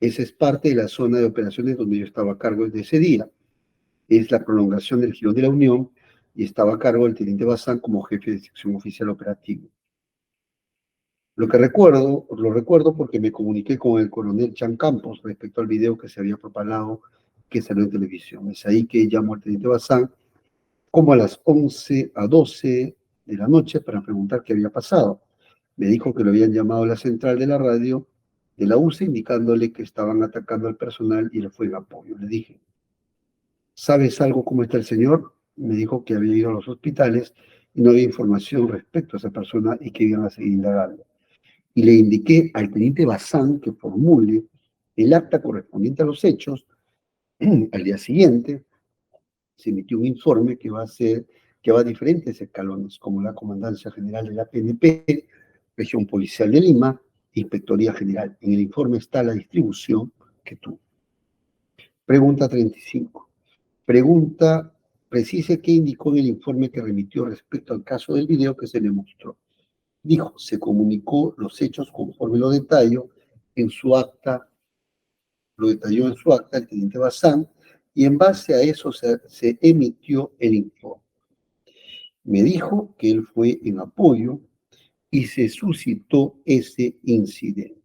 Esa es parte de la zona de operaciones donde yo estaba a cargo desde ese día. Es la prolongación del Jirón de la Unión y estaba a cargo del teniente Bazán como jefe de sección oficial operativa. Lo recuerdo porque me comuniqué con el coronel Chan Campos respecto al video que se había propalado, que salió en televisión. Es ahí que llamo al teniente Bazán como a las 11 a 12 de la noche para preguntar qué había pasado. Me dijo que lo habían llamado a la central de la radio de la UCE indicándole que estaban atacando al personal y él fue en apoyo. Le dije, ¿sabes algo cómo está el señor? Me dijo que había ido a los hospitales y no había información respecto a esa persona y que iban a seguir indagando. Y le indiqué al teniente Bazán que formule el acta correspondiente a los hechos. Al día siguiente se emitió un informe que va a diferentes escalones, como la Comandancia General de la PNP, Región Policial de Lima, Inspectoría General. En el informe está la distribución que tuvo. Pregunta 35. Pregunta, precise qué indicó en el informe que remitió respecto al caso del video que se le mostró. Dijo, se comunicó los hechos conforme lo detalló en su acta, el teniente Bazán, y en base a eso se emitió el informe. Me dijo que él fue en apoyo y se suscitó ese incidente.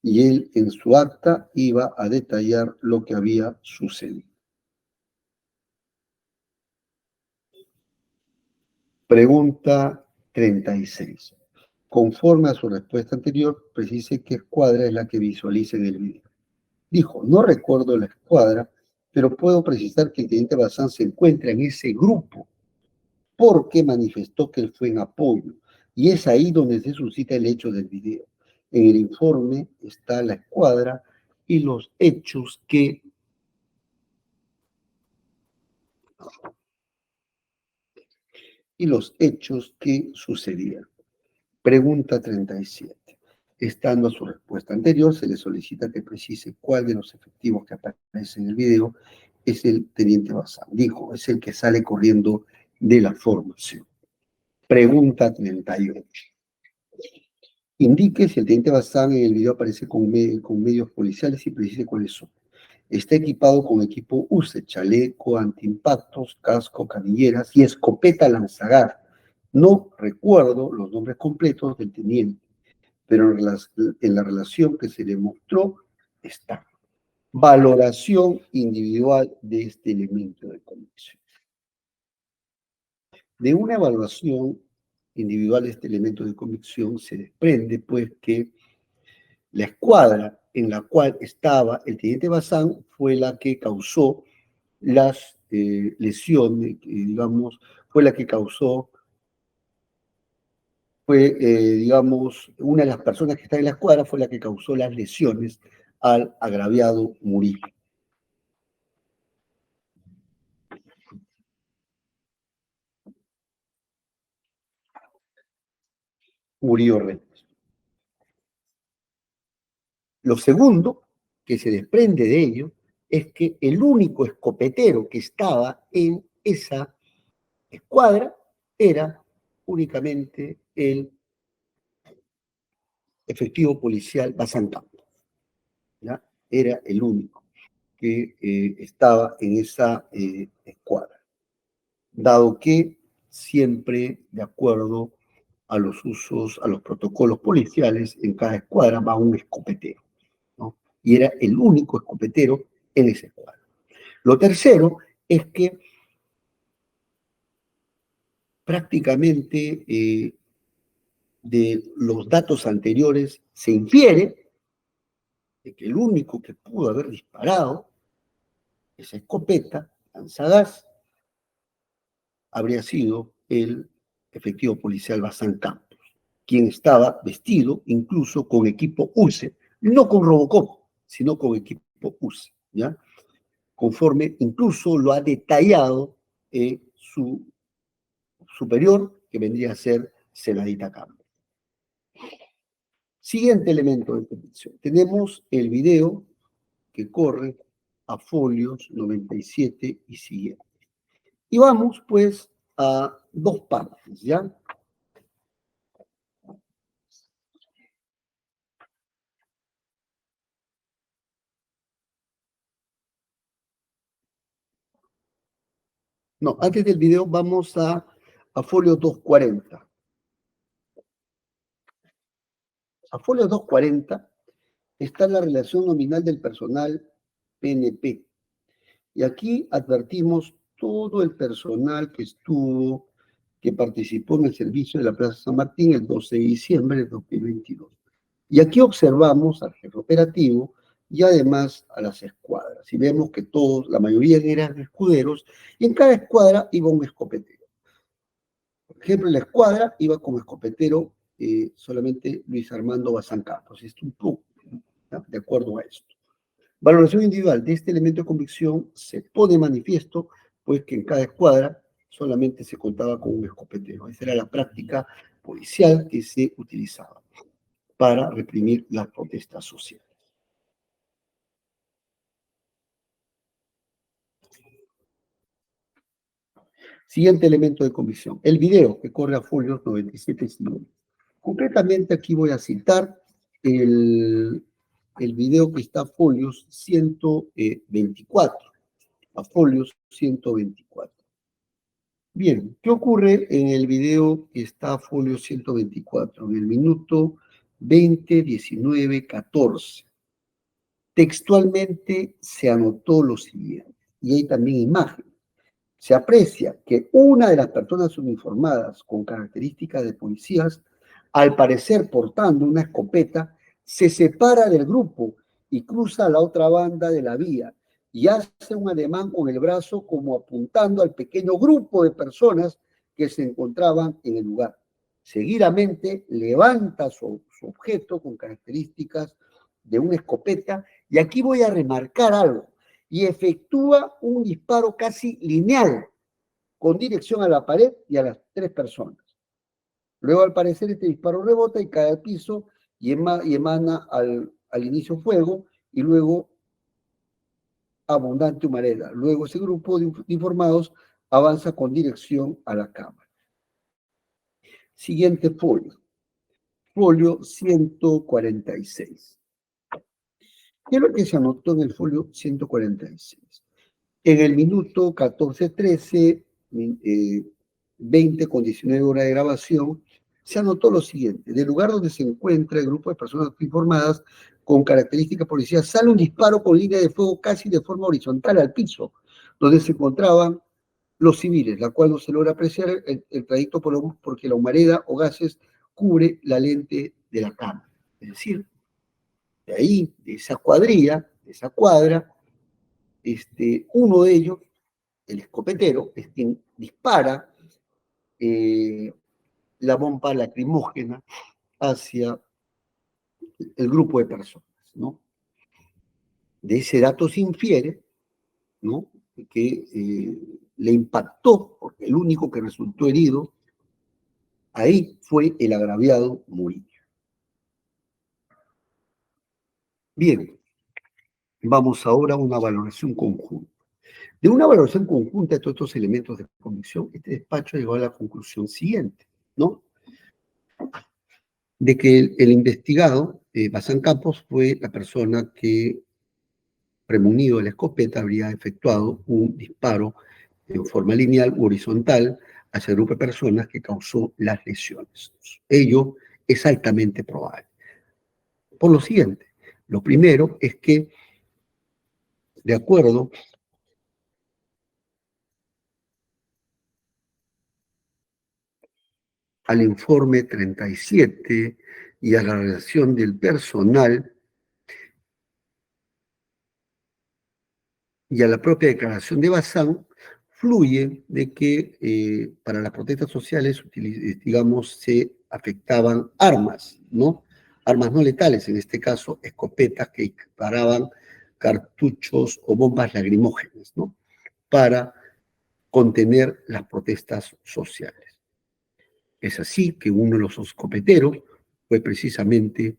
Y él en su acta iba a detallar lo que había sucedido. Pregunta 36. Conforme a su respuesta anterior, precise qué escuadra es la que visualiza en el video. Dijo, no recuerdo la escuadra, pero puedo precisar que el teniente Bazán se encuentra en ese grupo porque manifestó que él fue en apoyo. Y es ahí donde se suscita el hecho del video. En el informe está la escuadra y los hechos que Y los hechos que sucedían. Pregunta 37. Estando a su respuesta anterior, se le solicita que precise cuál de los efectivos que aparece en el video es el teniente Bazán. Dijo, es el que sale corriendo de la formación. Pregunta 38. Indique si el teniente Bazán en el video aparece con medios policiales y precise cuáles son. Está equipado con equipo UCE, chaleco, antiimpactos, casco, canilleras y escopeta lanzagar. No recuerdo los nombres completos del teniente, pero en la relación que se le mostró está. Valoración individual de este elemento de convicción. De una evaluación individual de este elemento de convicción se desprende, pues, que la escuadra en la cual estaba el teniente Bazán fue la que causó las lesiones, digamos, fue la que causó, digamos, una de las personas que está en la escuadra fue la que causó las lesiones al agraviado Murillo. Murillo Reyes. Lo segundo que se desprende de ello es que el único escopetero que estaba en esa escuadra era únicamente el efectivo policial Bazán Campos, ¿ya? Era el único que estaba en esa escuadra, dado que siempre, de acuerdo a los usos, a los protocolos policiales, en cada escuadra va un escopetero, ¿no? Y era el único escopetero en esa escuadra. Lo tercero es que prácticamente de los datos anteriores se infiere de que el único que pudo haber disparado esa escopeta, lanzagas, habría sido el efectivo policial Bazán Campos, quien estaba vestido incluso con equipo UCE, no con Robocop, sino con equipo UCE, ¿ya? Conforme incluso lo ha detallado su superior, que vendría a ser Celadita Campos. Siguiente elemento de convicción. Tenemos el video que corre a folios 97 y siguiente. Y vamos, pues, a dos partes, ¿ya? No, antes del video vamos a folio 240. A folio 240 está la relación nominal del personal PNP. Y aquí advertimos todo el personal que participó en el servicio de la Plaza San Martín el 12 de diciembre de 2022. Y aquí observamos al jefe operativo y además a las escuadras. Y vemos que todos, la mayoría eran escuderos, y en cada escuadra iba un escopetero. Por ejemplo, en la escuadra iba como escopetero solamente Luis Armando Bazán Campos. Esto un poco, ¿no?, de acuerdo a esto. Valoración individual de este elemento de convicción se pone manifiesto, pues que en cada escuadra solamente se contaba con un escopetero. Esa era la práctica policial que se utilizaba para reprimir las protestas sociales. Siguiente elemento de convicción, el video que corre a folios 97 y siguiente. Concretamente aquí voy a citar el video que está a folios 124, a folios 124. Bien, ¿qué ocurre en el video que está a folio 124? En el minuto 20, 19, 14. Textualmente se anotó lo siguiente, y hay también imagen. Se aprecia que una de las personas uniformadas con características de policías, al parecer portando una escopeta, se separa del grupo y cruza a la otra banda de la vía y hace un ademán con el brazo como apuntando al pequeño grupo de personas que se encontraban en el lugar. Seguidamente levanta su objeto con características de una escopeta, y aquí voy a remarcar algo. y efectúa un disparo casi lineal con dirección a la pared y a las 3 personas. Luego, al parecer, este disparo rebota y cae al piso y emana al inicio fuego y luego abundante humareda. Luego, ese grupo de informados avanza con dirección a la cámara. Siguiente folio. Folio 146. ¿Qué es lo que se anotó en el folio 146? En el minuto 14:13, 20 con 19 horas de grabación, se anotó lo siguiente: del lugar donde se encuentra el grupo de personas informadas con características policiales, sale un disparo con línea de fuego casi de forma horizontal al piso, donde se encontraban los civiles, la cual no se logra apreciar el trayecto porque la humareda o gases cubre la lente de la cámara. Es decir, de ahí, de esa cuadrilla, de esa cuadra, uno de ellos, el escopetero, es quien dispara la bomba lacrimógena hacia el grupo de personas, ¿no? De ese dato se infiere, ¿no?, que le impactó, porque el único que resultó herido ahí fue el agraviado Murillo. Bien, vamos ahora a una valoración conjunta. De una valoración conjunta de todos estos elementos de convicción, este despacho llegó a la conclusión siguiente, ¿no?, de que el investigado, Bazán Campos, fue la persona que, premunido de la escopeta, habría efectuado un disparo en forma lineal u horizontal hacia el grupo de personas que causó las lesiones. Ello es altamente probable. Por lo siguiente, lo primero es que, de acuerdo al informe 37 y a la relación del personal y a la propia declaración de Bazán, fluye de que para las protestas sociales, digamos, se afectaban armas, ¿no? Armas no letales, en este caso, escopetas que disparaban cartuchos o bombas lacrimógenas, ¿no?, para contener las protestas sociales. Es así que uno de los escopeteros fue precisamente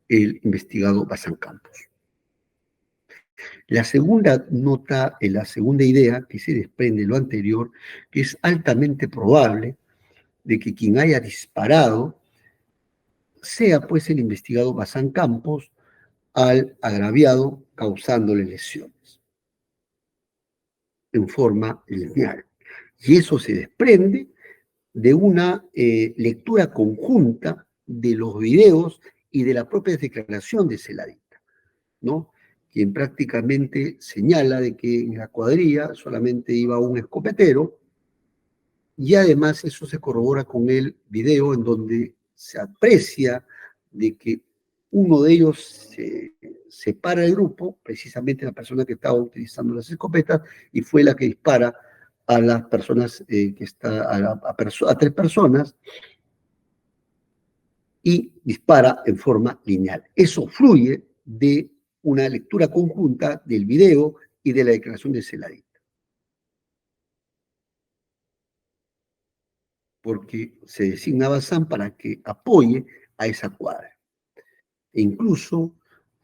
el investigado Bazán Campos. La segunda nota, la segunda idea que se desprende de lo anterior, que es altamente probable de que quien haya disparado sea pues el investigado Bazán Campos al agraviado causándole lesiones en forma lineal. Y eso se desprende de una lectura conjunta de los videos y de la propia declaración de Celadita, ¿no?, quien prácticamente señala de que en la cuadrilla solamente iba un escopetero, y además eso se corrobora con el video en donde se aprecia de que uno de ellos se separa del grupo, precisamente la persona que estaba utilizando las escopetas, y fue la que dispara a las personas a 3 personas, y dispara en forma lineal. Eso fluye de una lectura conjunta del video y de la declaración de Celadita, porque se designa a Bazán para que apoye a esa cuadra. E incluso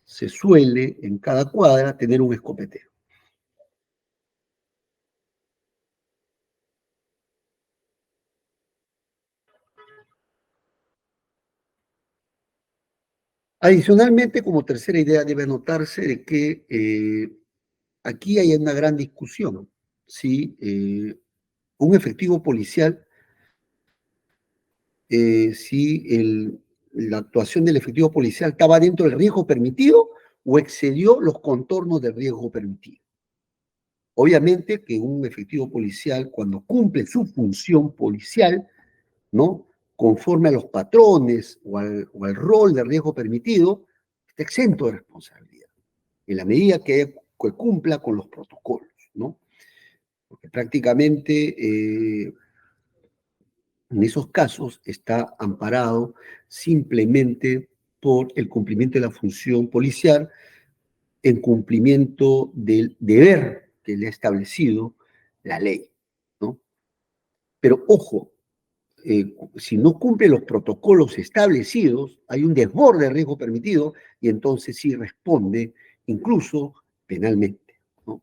se suele en cada cuadra tener un escopetero. Adicionalmente, como tercera idea, debe notarse de que aquí hay una gran discusión si un efectivo policial, si la actuación del efectivo policial estaba dentro del riesgo permitido o excedió los contornos del riesgo permitido. Obviamente que un efectivo policial, cuando cumple su función policial, ¿no?, conforme a los patrones o al rol de riesgo permitido, está exento de responsabilidad, en la medida que cumpla con los protocolos, ¿no? Porque prácticamente en esos casos está amparado simplemente por el cumplimiento de la función policial en cumplimiento del deber que le ha establecido la ley, ¿no? Pero ojo, si no cumple los protocolos establecidos, hay un desborde de riesgo permitido y entonces sí responde incluso penalmente, ¿no?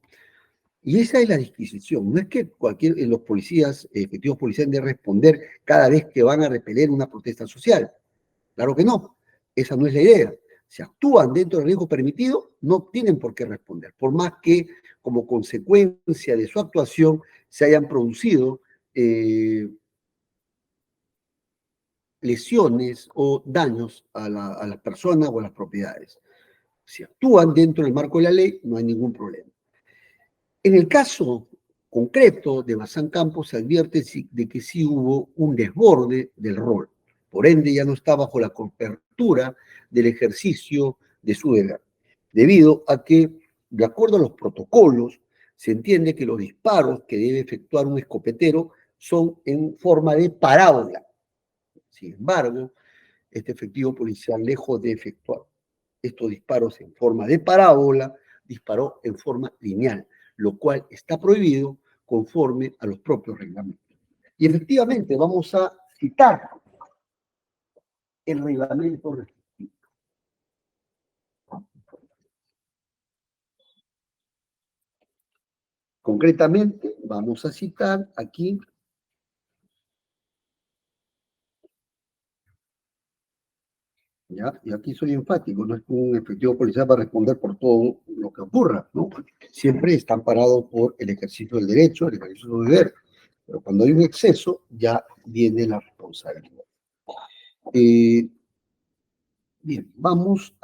Y esa es la disquisición. No es que los policías, efectivos policiales, deben responder cada vez que van a repeler una protesta social. Claro que no. Esa no es la idea. Si actúan dentro del riesgo permitido, no tienen por qué responder, por más que como consecuencia de su actuación se hayan producido lesiones o daños a las personas o a las propiedades. Si actúan dentro del marco de la ley, no hay ningún problema. En el caso concreto de Bazán Campos se advierte de que sí hubo un desborde del rol. Por ende, ya no está bajo la cobertura del ejercicio de su deber, debido a que, de acuerdo a los protocolos, se entiende que los disparos que debe efectuar un escopetero son en forma de parábola. Sin embargo, este efectivo policial, lejos de efectuar estos disparos en forma de parábola, disparó en forma lineal, lo cual está prohibido conforme a los propios reglamentos. Y efectivamente vamos a citar el reglamento respectivo. Concretamente, vamos a citar aquí ¿ya? Y aquí soy enfático, no es que un efectivo policial va a responder por todo lo que ocurra, ¿no? Siempre está amparado por el ejercicio del derecho, el ejercicio del deber, pero cuando hay un exceso ya viene la responsabilidad. Bien, vamos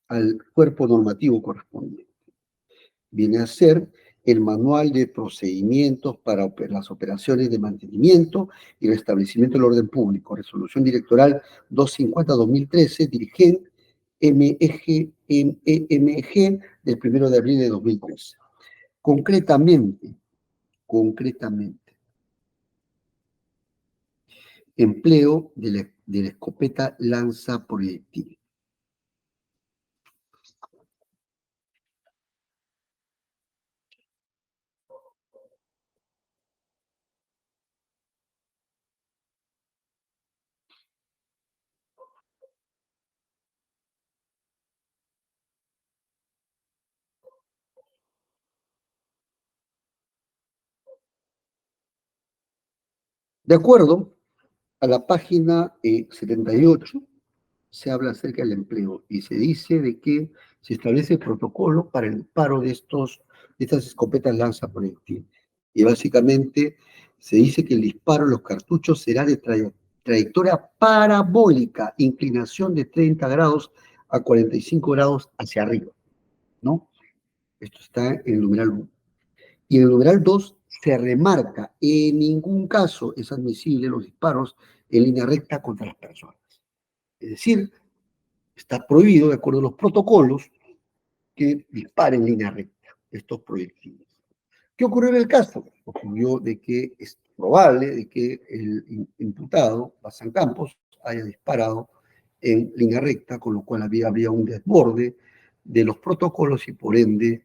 al cuerpo normativo correspondiente. Viene a ser el manual de procedimientos para las operaciones de mantenimiento y restablecimiento del orden público, resolución directoral 250-2013, dirigen MEG del 1 de abril de 2013. Concretamente, empleo de la escopeta lanza proyectil. De acuerdo a la página 78, se habla acerca del empleo y se dice de que se establece el protocolo para el disparo de estas escopetas lanza proyectil. Y básicamente se dice que el disparo de los cartuchos será de trayectoria parabólica, inclinación de 30 grados a 45 grados hacia arriba, ¿no? Esto está en el numeral 1. Y en el numeral 2 se remarca, en ningún caso es admisible los disparos en línea recta contra las personas. Es decir, está prohibido, de acuerdo a los protocolos, que disparen en línea recta estos proyectiles. ¿Qué ocurrió en el caso? Ocurrió de que es probable de que el imputado, Bazán Campos, haya disparado en línea recta, con lo cual habría un desborde de los protocolos y por ende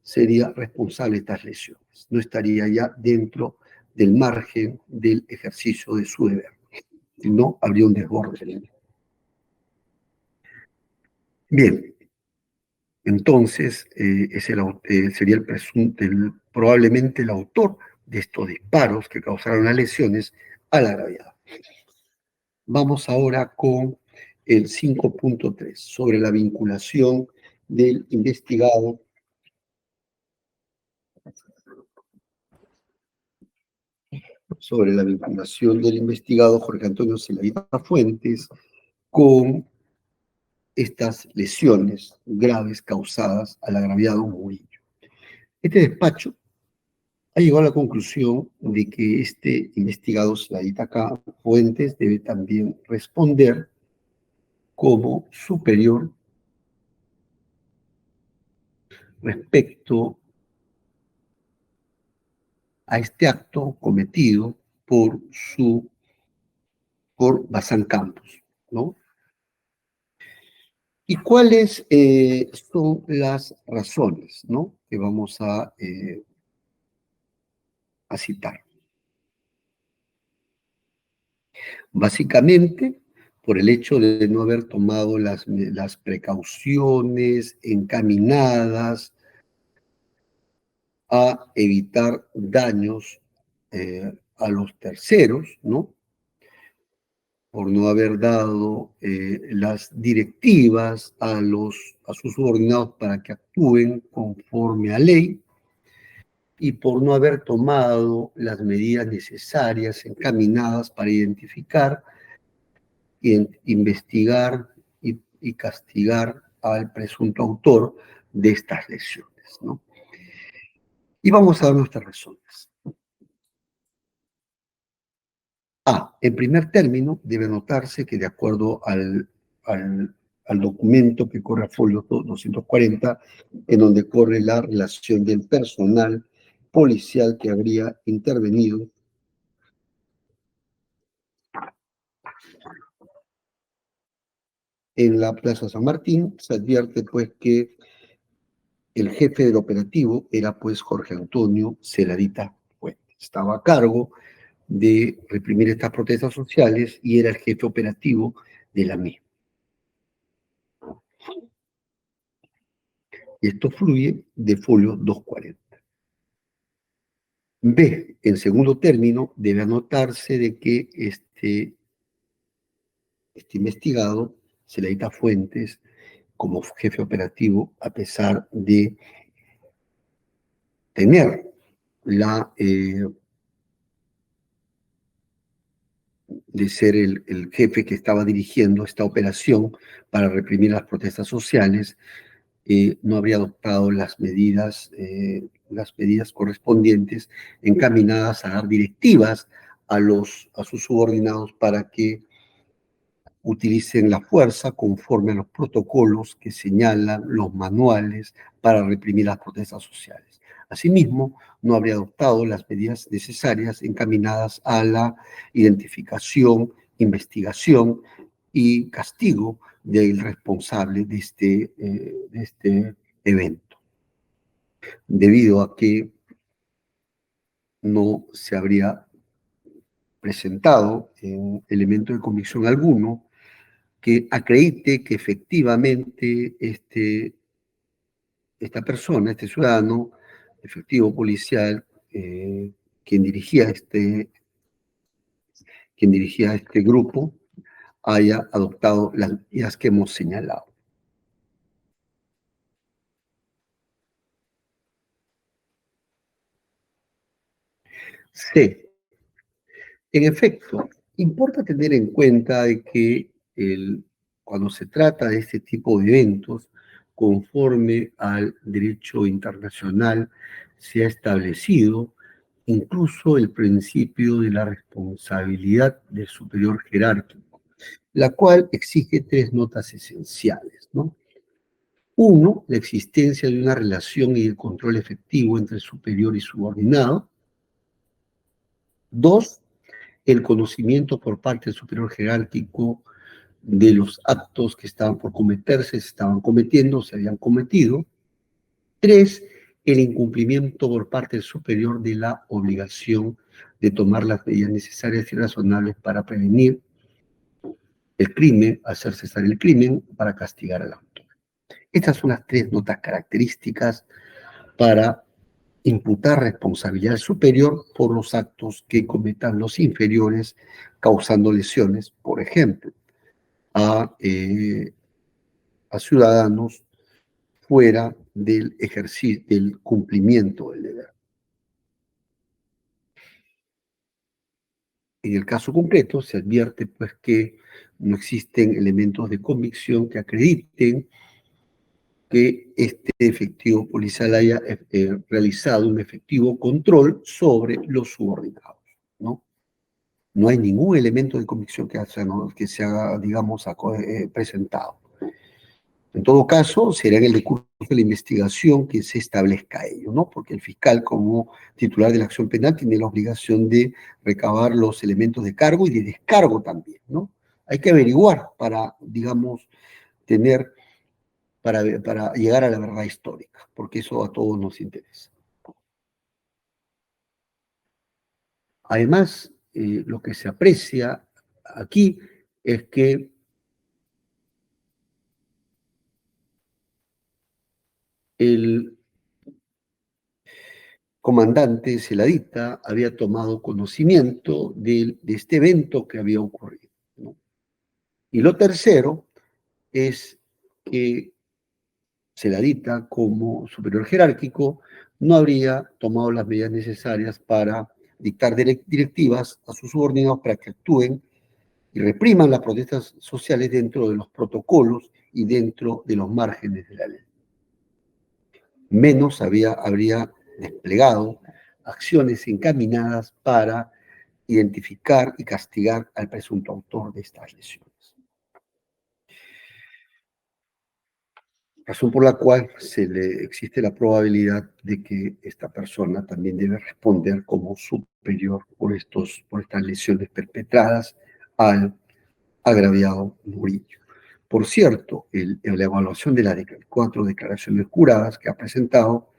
sería responsable de estas lesiones. No estaría ya dentro del margen del ejercicio de su deber. No habría un desborde. Bien, entonces sería probablemente el autor de estos disparos que causaron las lesiones al agraviado. Vamos ahora con el 5.3, sobre la vinculación del investigado Jorge Antonio Zeladita Fuentes con estas lesiones graves causadas al agraviado Murillo. Este despacho ha llegado a la conclusión de que este investigado Zeladita Fuentes debe también responder como superior respecto a este acto cometido por Bazán Campos, ¿no? ¿Y cuáles son las razones, ¿no?, que vamos a citar? Básicamente, por el hecho de no haber tomado las precauciones encaminadas a evitar daños a los terceros, ¿no? Por no haber dado las directivas a sus subordinados para que actúen conforme a ley, y por no haber tomado las medidas necesarias encaminadas para identificar, investigar y castigar al presunto autor de estas lesiones, ¿no? Y vamos a ver nuestras razones. En primer término, debe notarse que de acuerdo al documento que corre a folio 240, en donde corre la relación del personal policial que habría intervenido en la Plaza San Martín, se advierte pues que el jefe del operativo era pues Jorge Antonio Celadita Fuentes. Estaba a cargo de reprimir estas protestas sociales y era el jefe operativo de la misma. Y esto fluye de folio 240. B, en segundo término, debe anotarse de que este investigado, Celadita Fuentes, como jefe operativo, a pesar de tener de ser el jefe que estaba dirigiendo esta operación para reprimir las protestas sociales, no habría adoptado las medidas correspondientes encaminadas a dar directivas a sus subordinados para que utilicen la fuerza conforme a los protocolos que señalan los manuales para reprimir las protestas sociales. Asimismo, no habría adoptado las medidas necesarias encaminadas a la identificación, investigación y castigo del responsable de este evento, debido a que no se habría presentado elemento de convicción alguno que acredite que efectivamente esta persona, este ciudadano, efectivo policial, quien dirigía este grupo, haya adoptado las medidas que hemos señalado. C. En efecto, importa tener en cuenta de que cuando se trata de este tipo de eventos, conforme al derecho internacional, se ha establecido incluso el principio de la responsabilidad del superior jerárquico, la cual exige 3 notas esenciales, ¿no? 1, la existencia de una relación y el control efectivo entre superior y subordinado. 2, el conocimiento por parte del superior jerárquico de los actos que estaban por cometerse, se estaban cometiendo, se habían cometido. 3, el incumplimiento por parte del superior de la obligación de tomar las medidas necesarias y razonables para prevenir el crimen, hacer cesar el crimen, para castigar al autor. Estas son las 3 notas características para imputar responsabilidad al superior por los actos que cometan los inferiores, causando lesiones, por ejemplo, a ciudadanos fuera del ejercicio, del cumplimiento del deber. En el caso concreto, se advierte pues que no existen elementos de convicción que acrediten que este efectivo policial haya realizado un efectivo control sobre los subordinados, ¿no? No hay ningún elemento de convicción que se haga, digamos, presentado. En todo caso, será en el recurso de la investigación que se establezca ello, ¿no? Porque el fiscal, como titular de la acción penal, tiene la obligación de recabar los elementos de cargo y de descargo también, ¿no? Hay que averiguar para, digamos, tener para llegar a la verdad histórica, porque eso a todos nos interesa. Además, lo que se aprecia aquí es que el comandante Zeladita había tomado conocimiento de este evento que había ocurrido, ¿no? Y lo tercero es que Zeladita, como superior jerárquico, no habría tomado las medidas necesarias para dictar directivas a sus subordinados para que actúen y repriman las protestas sociales dentro de los protocolos y dentro de los márgenes de la ley. Menos habría desplegado acciones encaminadas para identificar y castigar al presunto autor de estas lesiones. Razón por la cual existe la probabilidad de que esta persona también debe responder como superior por estas lesiones perpetradas al agraviado Murillo. Por cierto, la evaluación de las 4 declaraciones juradas que ha presentado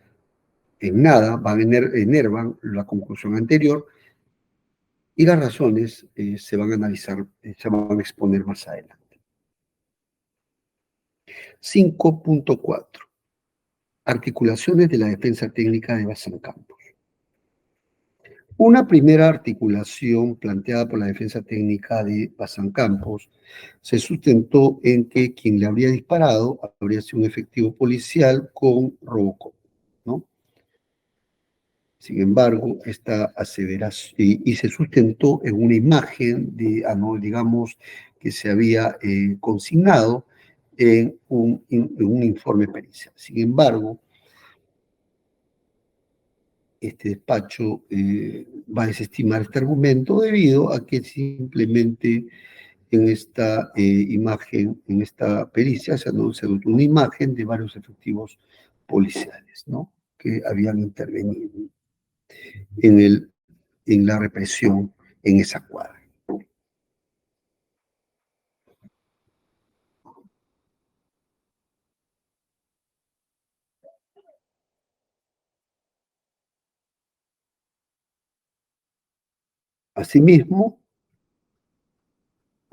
en nada enervan la conclusión anterior y las razones se van a analizar, se van a exponer más adelante. 5.4. Articulaciones de la defensa técnica de Bazán Campos. Una primera articulación planteada por la defensa técnica de Bazán Campos se sustentó en que quien le habría disparado habría sido un efectivo policial con Robocop, ¿no? Sin embargo, esta aseveración, y se sustentó en una imagen digamos, que se había consignado en un informe pericial. Sin embargo, este despacho va a desestimar este argumento debido a que simplemente en esta imagen, en esta pericia, se anuncia una imagen de varios efectivos policiales, ¿no?, que habían intervenido en la represión en esa cuadra. Asimismo,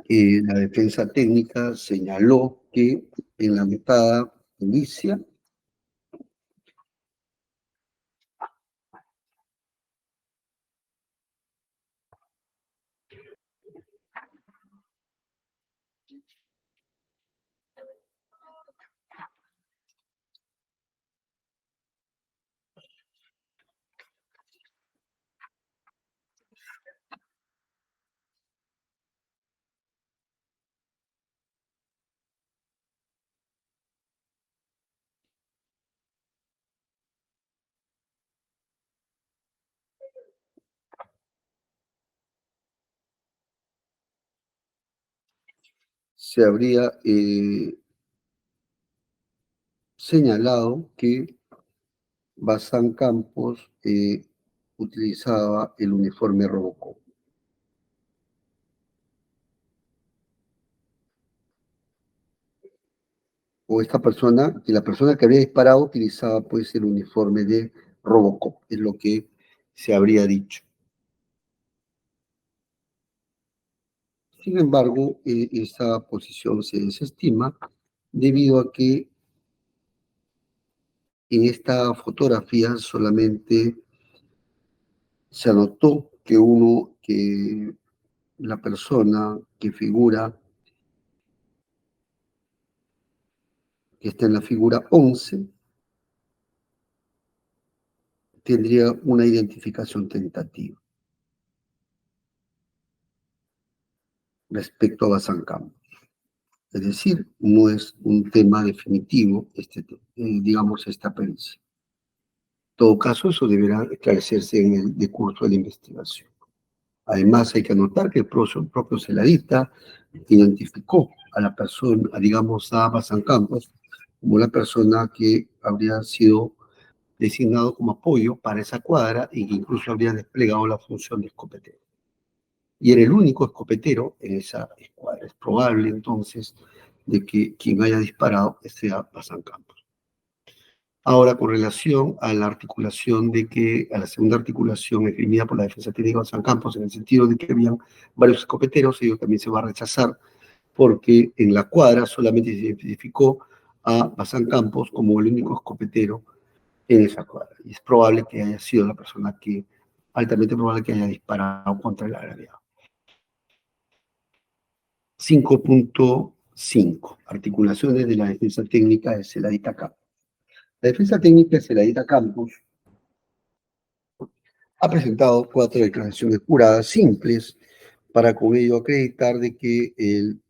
la defensa técnica señaló que en la metada inicia se habría señalado que Bazán Campos utilizaba el uniforme Robocop. O la persona que había disparado utilizaba pues el uniforme de Robocop, es lo que se habría dicho. Sin embargo, esa posición se desestima debido a que en esta fotografía solamente se anotó que la persona que figura, que está en la figura 11, tendría una identificación tentativa respecto a Bazán Campos. Es decir, no es un tema definitivo, digamos, esta pericia. En todo caso, eso deberá esclarecerse en el decurso de la investigación. Además, hay que anotar que el propio Zeladita identificó a la persona, digamos, a Bazán Campos, como la persona que habría sido designado como apoyo para esa cuadra y que incluso habría desplegado la función de escopetero. Y era el único escopetero en esa escuadra. Es probable, entonces, de que quien haya disparado sea Bazán Campos. Ahora, con relación a la articulación a la segunda articulación esgrimida por la defensa técnica de Bazán Campos, en el sentido de que habían varios escopeteros, ello también se va a rechazar, porque en la cuadra solamente se identificó a Bazán Campos como el único escopetero en esa cuadra. Y es probable que haya sido la persona altamente probable que haya disparado contra el agraviado. 5.5. Articulaciones de la defensa técnica de Zeladita Campos. La defensa técnica de Zeladita Campos ha presentado 4 declaraciones juradas simples para con ello acreditar de que el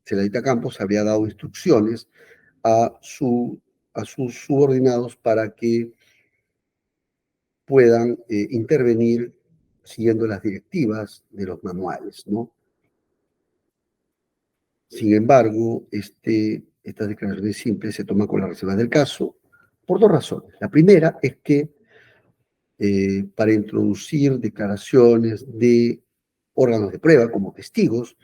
Zeladita Campos habría dado instrucciones a sus subordinados para que puedan intervenir siguiendo las directivas de los manuales, ¿no? Sin embargo, estas declaraciones simples se toman con la reserva del caso por 2 razones. La primera es que para introducir declaraciones de órganos de prueba como testigos,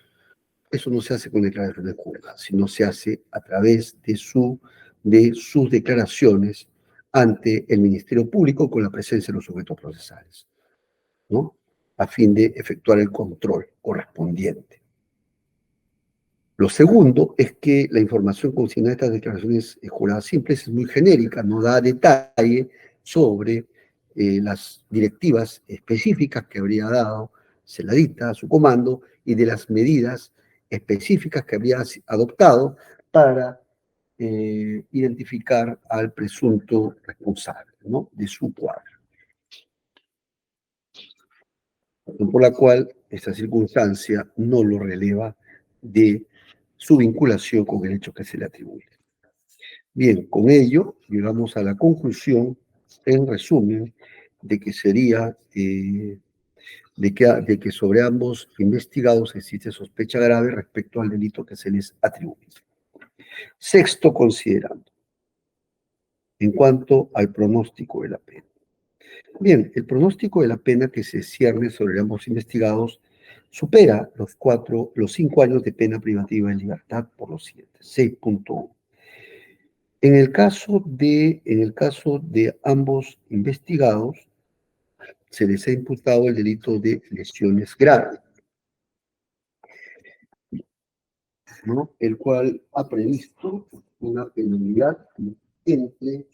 eso no se hace con declaraciones juradas, sino se hace a través de sus declaraciones ante el Ministerio Público con la presencia de los sujetos procesales, ¿no? A fin de efectuar el control correspondiente. Lo segundo es que la información consignada en estas declaraciones juradas simples es muy genérica, no da detalle sobre las directivas específicas que habría dado Zeladita a su comando y de las medidas específicas que habría adoptado para identificar al presunto responsable, ¿no?, de su cuadro. Por la cual esta circunstancia no lo releva de su vinculación con el hecho que se le atribuye. Bien, con ello llegamos a la conclusión, en resumen, de que sería de que sobre ambos investigados existe sospecha grave respecto al delito que se les atribuye. Sexto considerando, en cuanto al pronóstico de la pena. Bien, el pronóstico de la pena que se cierne sobre ambos investigados supera los 5 años de pena privativa de libertad por los siguientes. 6.1. En el caso de ambos investigados, se les ha imputado el delito de lesiones graves, ¿no?, el cual ha previsto una penalidad entre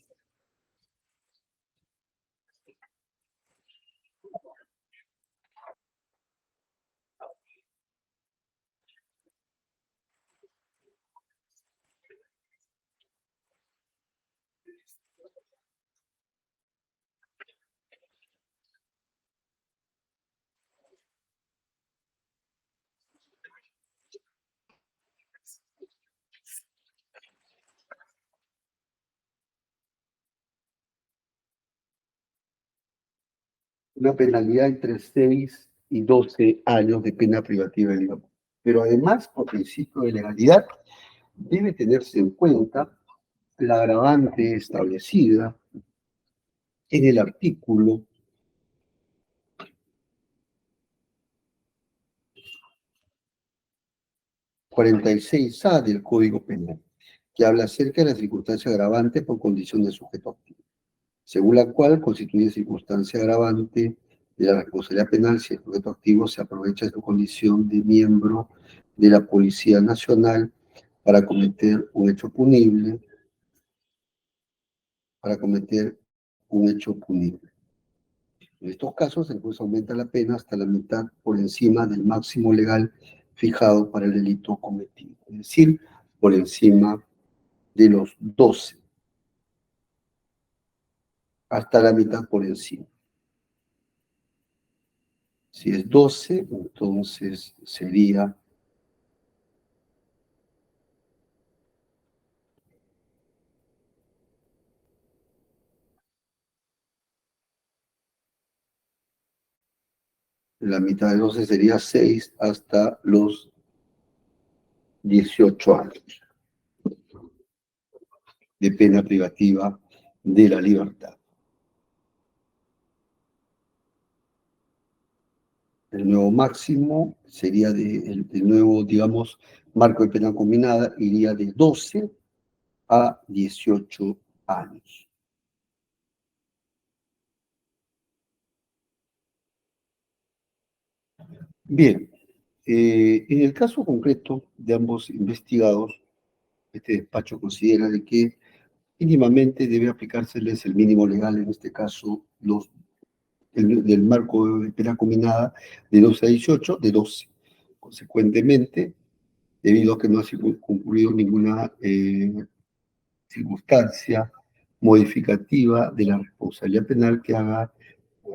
una penalidad entre 6 y 12 años de pena privativa de libertad. Pero además, por principio de legalidad, debe tenerse en cuenta la agravante establecida en el artículo 46A del Código Penal, que habla acerca de la circunstancia agravante por condición de sujeto activo, según la cual constituye circunstancia agravante de la responsabilidad penal si el sujeto activo se aprovecha de su condición de miembro de la Policía Nacional para cometer un hecho punible, En estos casos, el juez aumenta la pena hasta la mitad por encima del máximo legal fijado para el delito cometido, es decir, por encima de los 12, hasta la mitad por encima. Si es 12, entonces sería la mitad de 12 sería 6 hasta los 18 años de pena privativa de la libertad. El nuevo máximo sería el nuevo, digamos, marco de pena combinada iría de 12 a 18 años. Bien, en el caso concreto de ambos investigados, este despacho considera de que mínimamente debe aplicárseles el mínimo legal, en este caso del marco de pena combinada de 12 a 18, de 12. Consecuentemente, debido a que no ha concurrido ninguna circunstancia modificativa de la responsabilidad penal que haga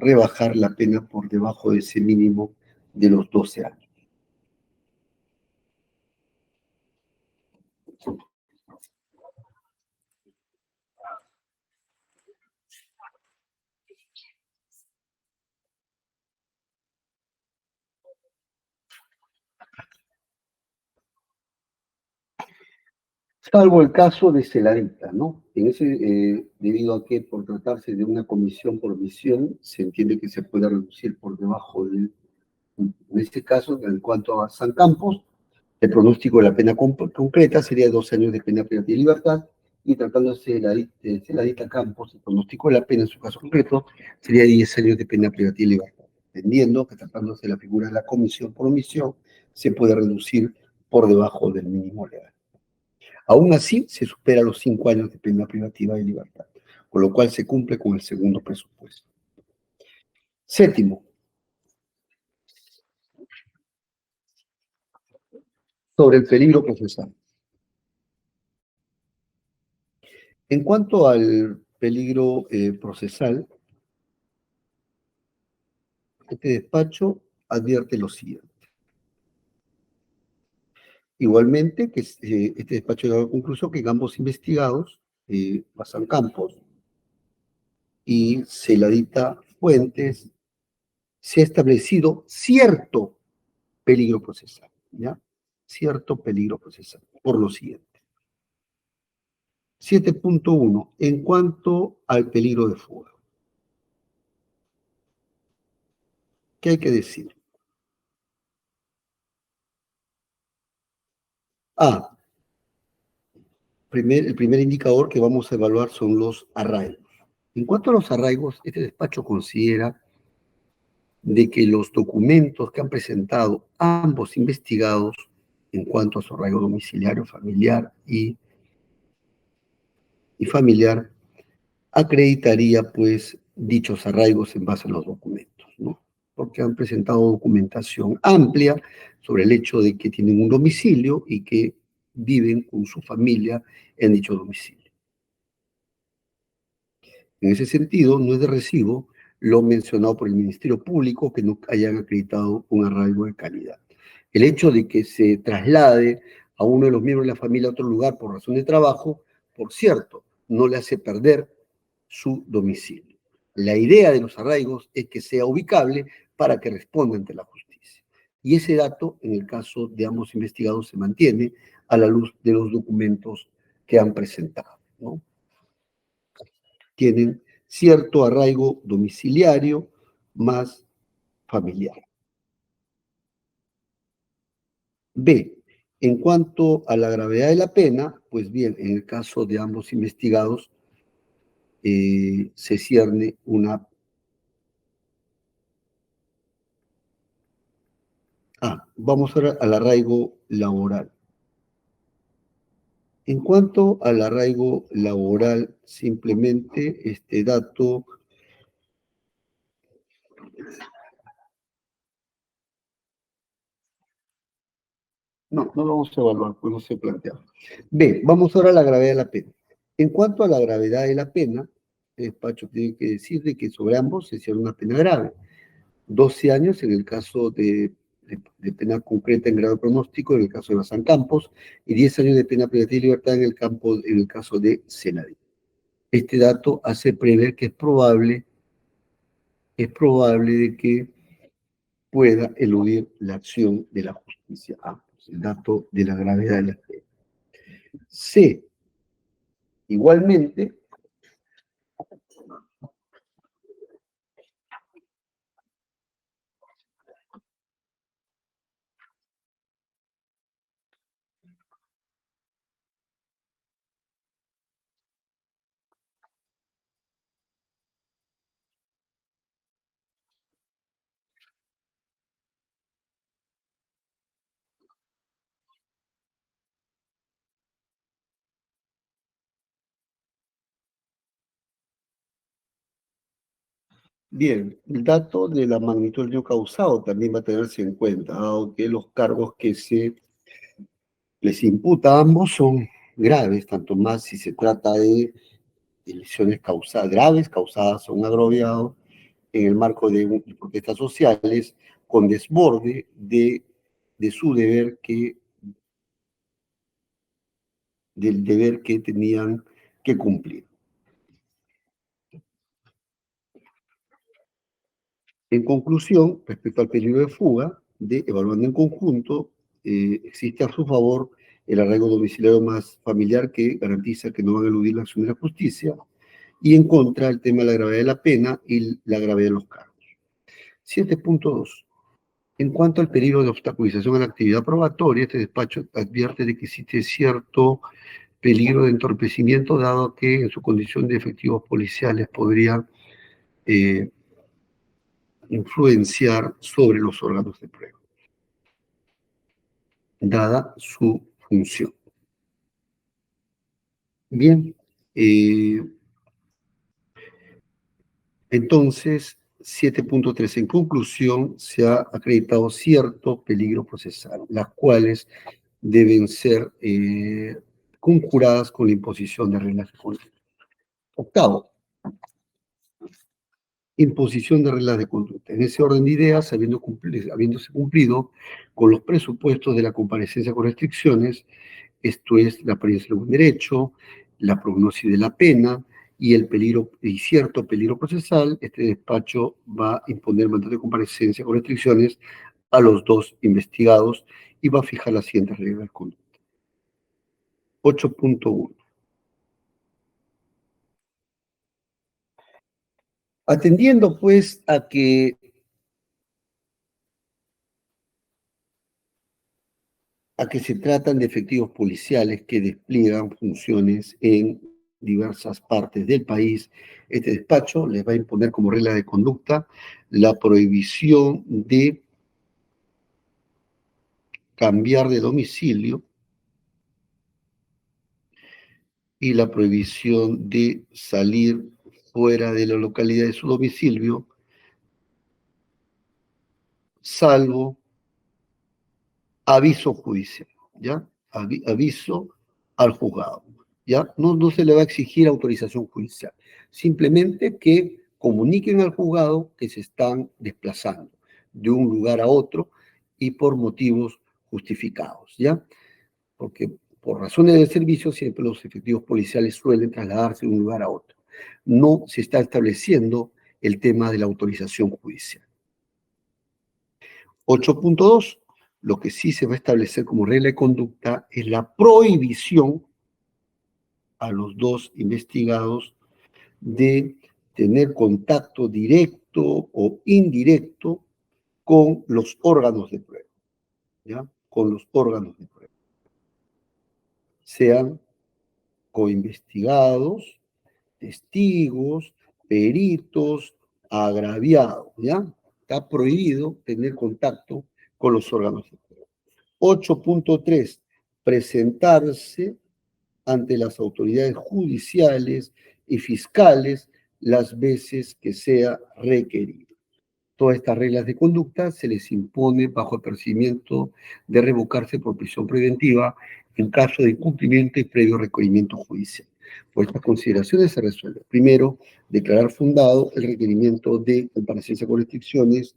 rebajar la pena por debajo de ese mínimo de los 12 años. Salvo el caso de Celadita, ¿no? Debido a que por tratarse de una comisión por omisión, se entiende que se puede reducir por debajo en este caso, en cuanto a San Campos, el pronóstico de la pena concreta sería 2 años de pena privativa de libertad, y tratándose de Celadita Campos, el pronóstico de la pena en su caso concreto sería 10 años de pena privativa de libertad, entendiendo que tratándose de la figura de la comisión por omisión, se puede reducir por debajo del mínimo legal. Aún así, se supera los 5 años de pena privativa de libertad, con lo cual se cumple con el segundo presupuesto. Séptimo, sobre el peligro procesal. En cuanto al peligro procesal, este despacho advierte lo siguiente. Igualmente, que este despacho llegó a la conclusión que ambos investigados, Bazán Campos y Celadita Fuentes, se ha establecido cierto peligro procesal, ¿ya? Cierto peligro procesal, por lo siguiente. 7.1. En cuanto al peligro de fuga. ¿Qué hay que decir? A. El primer indicador que vamos a evaluar son los arraigos. En cuanto a los arraigos, este despacho considera de que los documentos que han presentado ambos investigados en cuanto a su arraigo domiciliario, familiar y familiar, acreditaría pues dichos arraigos en base a los documentos, ¿no? Porque han presentado documentación amplia sobre el hecho de que tienen un domicilio y que viven con su familia en dicho domicilio. En ese sentido, no es de recibo lo mencionado por el Ministerio Público que no hayan acreditado un arraigo de calidad. El hecho de que se traslade a uno de los miembros de la familia a otro lugar por razón de trabajo, por cierto, no le hace perder su domicilio. La idea de los arraigos es que sea ubicable para que responda ante la justicia. Y ese dato, en el caso de ambos investigados, se mantiene a la luz de los documentos que han presentado, ¿no? Tienen cierto arraigo domiciliario más familiar. B. En cuanto a la gravedad de la pena, pues bien, en el caso de ambos investigados, se cierne una... Vamos ahora al arraigo laboral. En cuanto al arraigo laboral, simplemente este dato... No lo vamos a evaluar, pues no se plantea. B, vamos ahora a la gravedad de la pena. En cuanto a la gravedad de la pena, el despacho tiene que decir de que sobre ambos se cierra una pena grave. 12 años en el caso de pena concreta en grado de pronóstico, en el caso de Bazán Campos, y 10 años de pena privativa de libertad en el caso de Senadi. Este dato hace prever que es probable de que pueda eludir la acción de la justicia. El dato de la gravedad de la pena. C. Igualmente, Bien, el dato de la magnitud del daño causado también va a tenerse en cuenta, dado que los cargos que se les imputa a ambos son graves, tanto más si se trata de lesiones causadas, graves causadas a un agraviado en el marco de protestas sociales, con desborde de su deber del deber que tenían que cumplir. En conclusión, respecto al peligro de fuga, evaluando en conjunto, existe a su favor el arraigo domiciliario más familiar que garantiza que no van a eludir la acción de la justicia, y en contra el tema de la gravedad de la pena y la gravedad de los cargos. 7.2. En cuanto al peligro de obstaculización a la actividad probatoria, este despacho advierte de que existe cierto peligro de entorpecimiento, dado que en su condición de efectivos policiales podría influenciar sobre los órganos de prueba, dada su función. Bien, entonces, 7.3. En conclusión, se ha acreditado cierto peligro procesal, las cuales deben ser conjuradas con la imposición de reglas de conducta. Octavo, imposición de reglas de conducta. En ese orden de ideas, habiéndose cumplido con los presupuestos de la comparecencia con restricciones, esto es la apariencia de buen derecho, la prognosis de la pena y el peligro y cierto peligro procesal, este despacho va a imponer mandato de comparecencia con restricciones a los dos investigados y va a fijar las siguientes reglas de conducta. 8.1. Atendiendo pues a que se tratan de efectivos policiales que despliegan funciones en diversas partes del país, este despacho les va a imponer como regla de conducta la prohibición de cambiar de domicilio y la prohibición de salir fuera de la localidad de su domicilio, salvo aviso judicial, ¿ya? Aviso al juzgado, ¿ya? No se le va a exigir autorización judicial, simplemente que comuniquen al juzgado que se están desplazando de un lugar a otro y por motivos justificados, ¿ya? Porque por razones de servicio siempre los efectivos policiales suelen trasladarse de un lugar a otro. No se está estableciendo el tema de la autorización judicial. 8.2. Lo que sí se va a establecer como regla de conducta es la prohibición a los dos investigados de tener contacto directo o indirecto con los órganos de prueba, ¿ya? Con los órganos de prueba. Sean coinvestigados, testigos, peritos, agraviados, ¿ya? Está prohibido tener contacto con los órganos de prueba. 8.3. Presentarse ante las autoridades judiciales y fiscales las veces que sea requerido. Todas estas reglas de conducta se les impone bajo el procedimiento de revocarse por prisión preventiva en caso de incumplimiento y previo requerimiento judicial. Por estas consideraciones se resuelve. Primero, declarar fundado el requerimiento de comparecencia con restricciones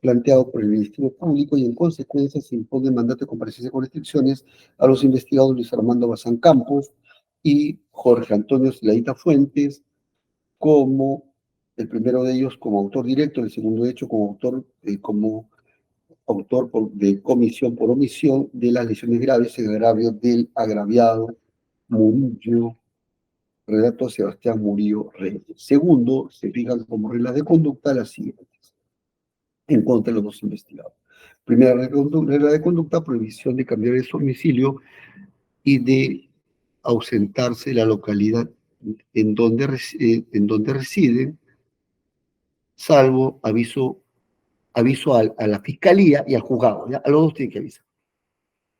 planteado por el Ministerio Público y en consecuencia se impone el mandato de comparecencia con restricciones a los investigados Luis Armando Bazán Campos y Jorge Antonio Zeladita Fuentes, como el primero de ellos como autor directo, el segundo de hecho como autor de comisión por omisión de las lesiones graves en agravio del agraviado Murillo, relato Sebastián Murillo Reyes. Segundo, se fijan como reglas de conducta las siguientes en contra de los dos investigados. Primera regla de conducta, prohibición de cambiar de domicilio y de ausentarse de la localidad en donde residen, salvo aviso a la fiscalía y al juzgado, ¿ya? A los dos tienen que avisar.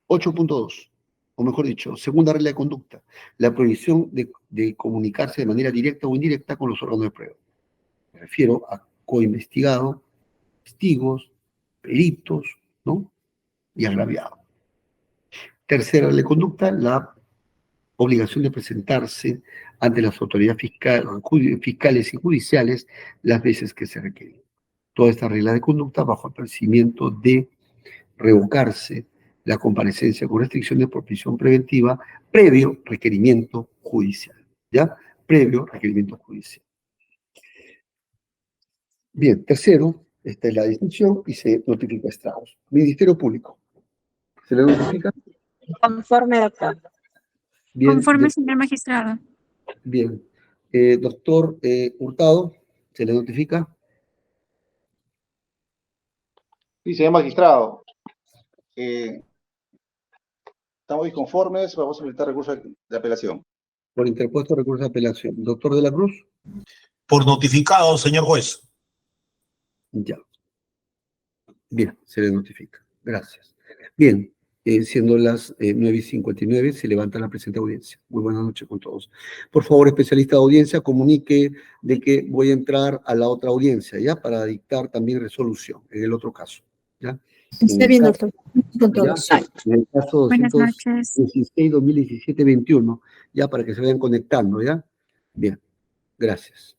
8.2, o mejor dicho, segunda regla de conducta, la prohibición de comunicarse de manera directa o indirecta con los órganos de prueba. Me refiero a coinvestigado, testigos, peritos, ¿no? Y agraviado. Tercera ley de conducta, la obligación de presentarse ante las autoridades fiscales y judiciales las veces que se requieren. Toda esta regla de conducta bajo el procedimiento de revocarse la comparecencia con restricciones por prisión preventiva previo requerimiento judicial, ¿ya? Previo requerimiento judicial. Bien, tercero, esta es la distinción y se notifica estragos. Ministerio Público. ¿Se le notifica? Conforme, doctor. Bien, Conforme, señor magistrado. bien. Doctor Hurtado, ¿se le notifica? Sí, señor magistrado. Estamos disconformes, vamos a solicitar recurso de apelación. Por interpuesto recurso de apelación. Doctor de la Cruz. Por notificado, señor juez. Ya. Bien, se le notifica. Gracias. Bien, siendo las 9:59, se levanta la presente audiencia. Muy buenas noches con todos. Por favor, especialista de audiencia, comunique de que voy a entrar a la otra audiencia, ¿ya? Para dictar también resolución en el otro caso, ¿ya? Está bien, doctor. Con Ya, todos. en el caso Buenas noches. 216-2017-21, ya para que se vayan conectando, ¿ya? Bien, gracias.